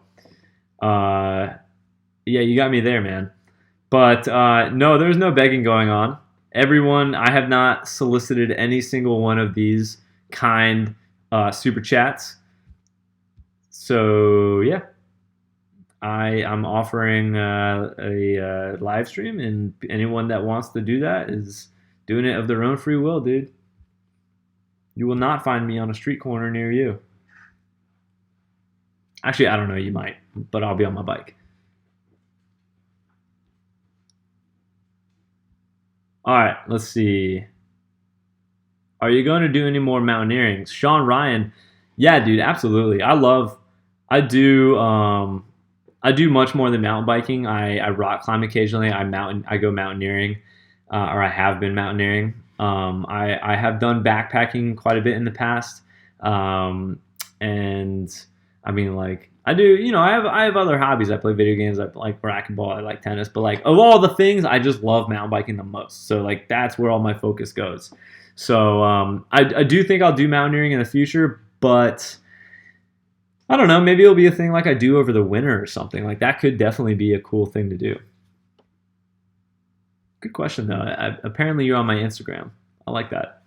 yeah, you got me there, man. But no, there's no begging going on. Everyone, I have not solicited any single one of these kind super chats. So yeah, I'm offering a live stream, and anyone that wants to do that is doing it of their own free will, dude. You will not find me on a street corner near you. Actually, I don't know, you might, but I'll be on my bike. All right, let's see. Are you going to do any more mountaineering? Sean Ryan, yeah, dude, absolutely. I do much more than mountain biking. I rock climb occasionally. I go mountaineering, or I have been mountaineering. I have done backpacking quite a bit in the past, and And I mean, like, I do, you know, I have other hobbies. I play video games. I like racquetball. I like tennis. But like, of all the things, I just love mountain biking the most. So like, that's where all my focus goes. So I do think I'll do mountaineering in the future, but I don't know. Maybe it'll be a thing like I do over the winter or something. Like that could definitely be a cool thing to do. Good question though. Apparently you're on my Instagram. I like that.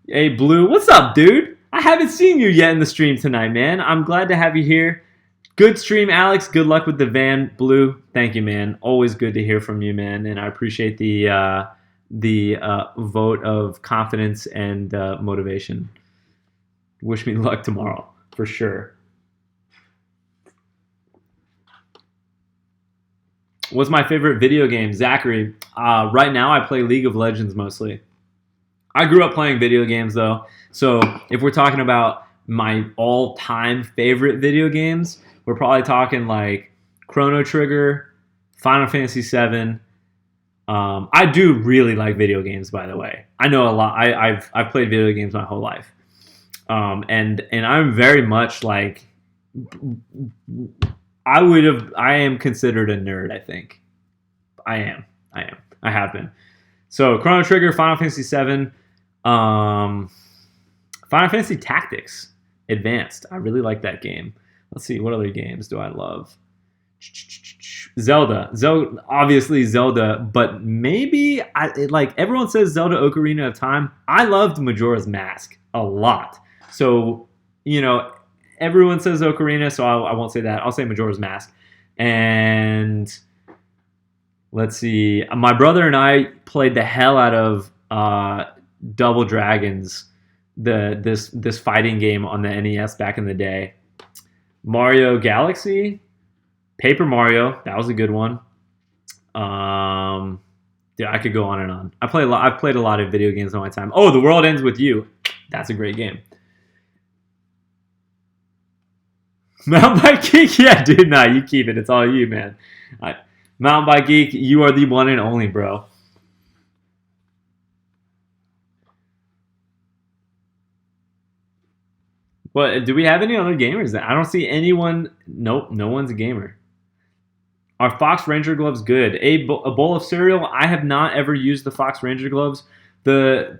Hey Blue, what's up, dude? I haven't seen you yet in the stream tonight, man. I'm glad to have you here. Good stream, Alex. Good luck with the van, Blue. Thank you, man. Always good to hear from you, man. And I appreciate the vote of confidence and motivation. Wish me luck tomorrow, for sure. What's my favorite video game? Zachary, right now I play League of Legends mostly. I grew up playing video games though, so if we're talking about my all-time favorite video games, we're probably talking like Chrono Trigger, Final Fantasy VII. I do really like video games, by the way. I know a lot. I've played video games my whole life, and I'm very much like I am considered a nerd. I think I am. I have been. So Chrono Trigger, Final Fantasy VII, Final Fantasy Tactics Advanced. I really like that game. Let's see, what other games do I love? Zelda, obviously Zelda, but maybe like everyone says Zelda Ocarina of Time. I loved Majora's Mask a lot. So, you know, everyone says Ocarina, so I won't say that. I'll say Majora's Mask. And let's see. My brother and I played the hell out of Double Dragons, this fighting game on the NES back in the day. Mario Galaxy, Paper Mario, that was a good one. Yeah, I could go on and on. I've played a lot of video games in my time. Oh, The World Ends With You. That's a great game. Mountain Bike Geek? Yeah, dude, nah, you keep it. It's all you, man. Mountain Bike Geek, you are the one and only, bro. What, do we have any other gamers? I don't see anyone. Nope, no one's a gamer. Are Fox Ranger gloves good? A bowl of cereal? I have not ever used the Fox Ranger gloves. The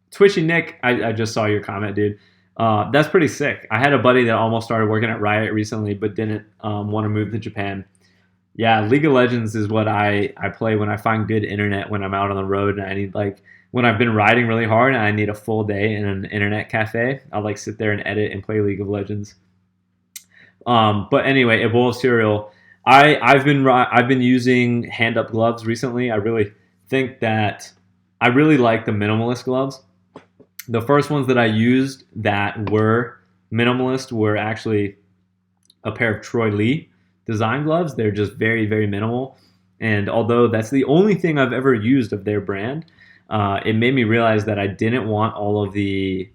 Twitchy Nick, I just saw your comment, dude. That's pretty sick. I had a buddy that almost started working at Riot recently, but didn't want to move to Japan. Yeah, League of Legends is what I play when I find good internet when I'm out on the road and I need, like, when I've been riding really hard and I need a full day in an internet cafe. I'll like sit there and edit and play League of Legends. But anyway, a bowl of cereal. I've been using hand up gloves recently. I really think that I really like the minimalist gloves. The first ones that I used that were minimalist were actually a pair of Troy Lee design gloves. They're just very, very minimal. And although that's the only thing I've ever used of their brand, it made me realize that I didn't want all of the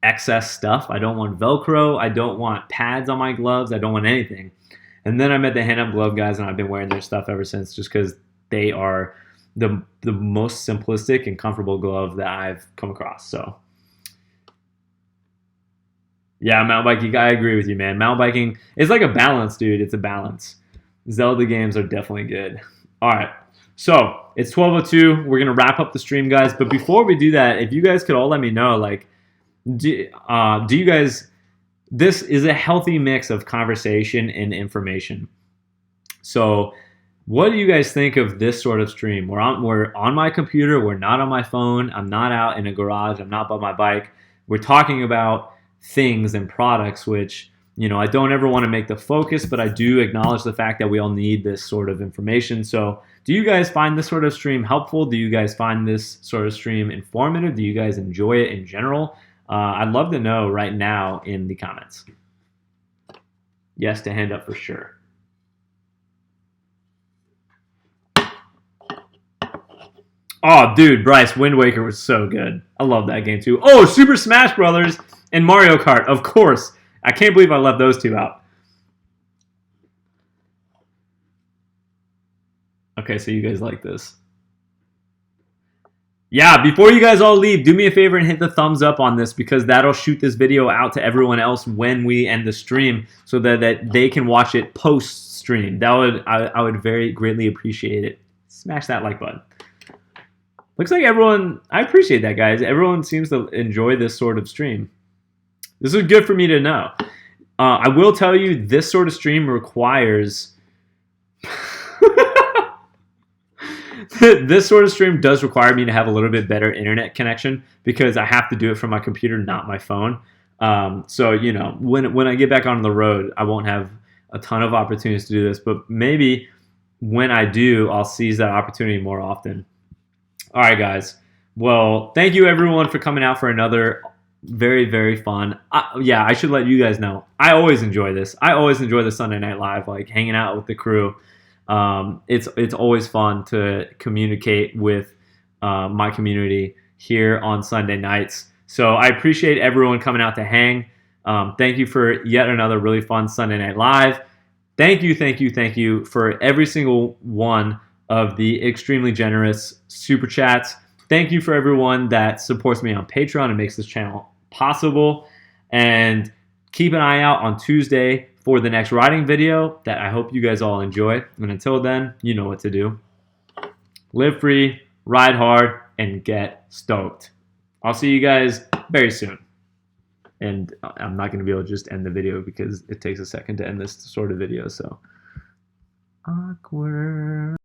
excess stuff. I don't want Velcro. I don't want pads on my gloves. I don't want anything. And then I met the hand up glove guys, and I've been wearing their stuff ever since, just because they are the most simplistic and comfortable glove that I've come across. So yeah, mountain biking, I agree with you, man. Mountain biking is like a balance, dude. It's a balance. Zelda games are definitely good. All right, so it's 12:02. We're gonna wrap up the stream, guys. But before we do that, if you guys could all let me know, like, do you guys? This is a healthy mix of conversation and information. So, what do you guys think of this sort of stream? We're on my computer. We're not on my phone. I'm not out in a garage. I'm not by my bike. We're talking about things and products, which, you know, I don't ever want to make the focus, but I do acknowledge the fact that we all need this sort of information. So do you guys find this sort of stream helpful? Do you guys find this sort of stream informative? Do you guys enjoy it in general? I'd love to know right now in the comments. Yes to hand up for sure. Oh, dude, Bryce, Wind Waker was so good. I love that game too. Oh, Super Smash Brothers and Mario Kart, of course. I can't believe I left those two out. Okay, so you guys like this. Yeah, before you guys all leave, do me a favor and hit the thumbs up on this, because that'll shoot this video out to everyone else when we end the stream, so that they can watch it post stream. I would very greatly appreciate it. Smash that like button. Looks like everyone, I appreciate that, guys. Everyone seems to enjoy this sort of stream. This is good for me to know. I will tell you, this sort of stream requires this sort of stream does require me to have a little bit better internet connection, because I have to do it from my computer, not my phone. So, you know, when I get back on the road, I won't have a ton of opportunities to do this, but maybe when I do, I'll seize that opportunity more often. All right, guys. Well, thank you everyone for coming out for another very, very fun. Yeah, I should let you guys know, I always enjoy this. I always enjoy the Sunday Night Live, like hanging out with the crew. It's always fun to communicate with my community here on Sunday nights. So I appreciate everyone coming out to hang. Thank you for yet another really fun Sunday Night Live. Thank you for every single one of the extremely generous super chats. Thank you for everyone that supports me on Patreon and makes this channel possible. And keep an eye out on Tuesday for the next riding video that I hope you guys all enjoy. And until then, you know what to do. Live free, ride hard, and get stoked. I'll see you guys very soon. And I'm not going to be able to just end the video, because it takes a second to end this sort of video. So awkward.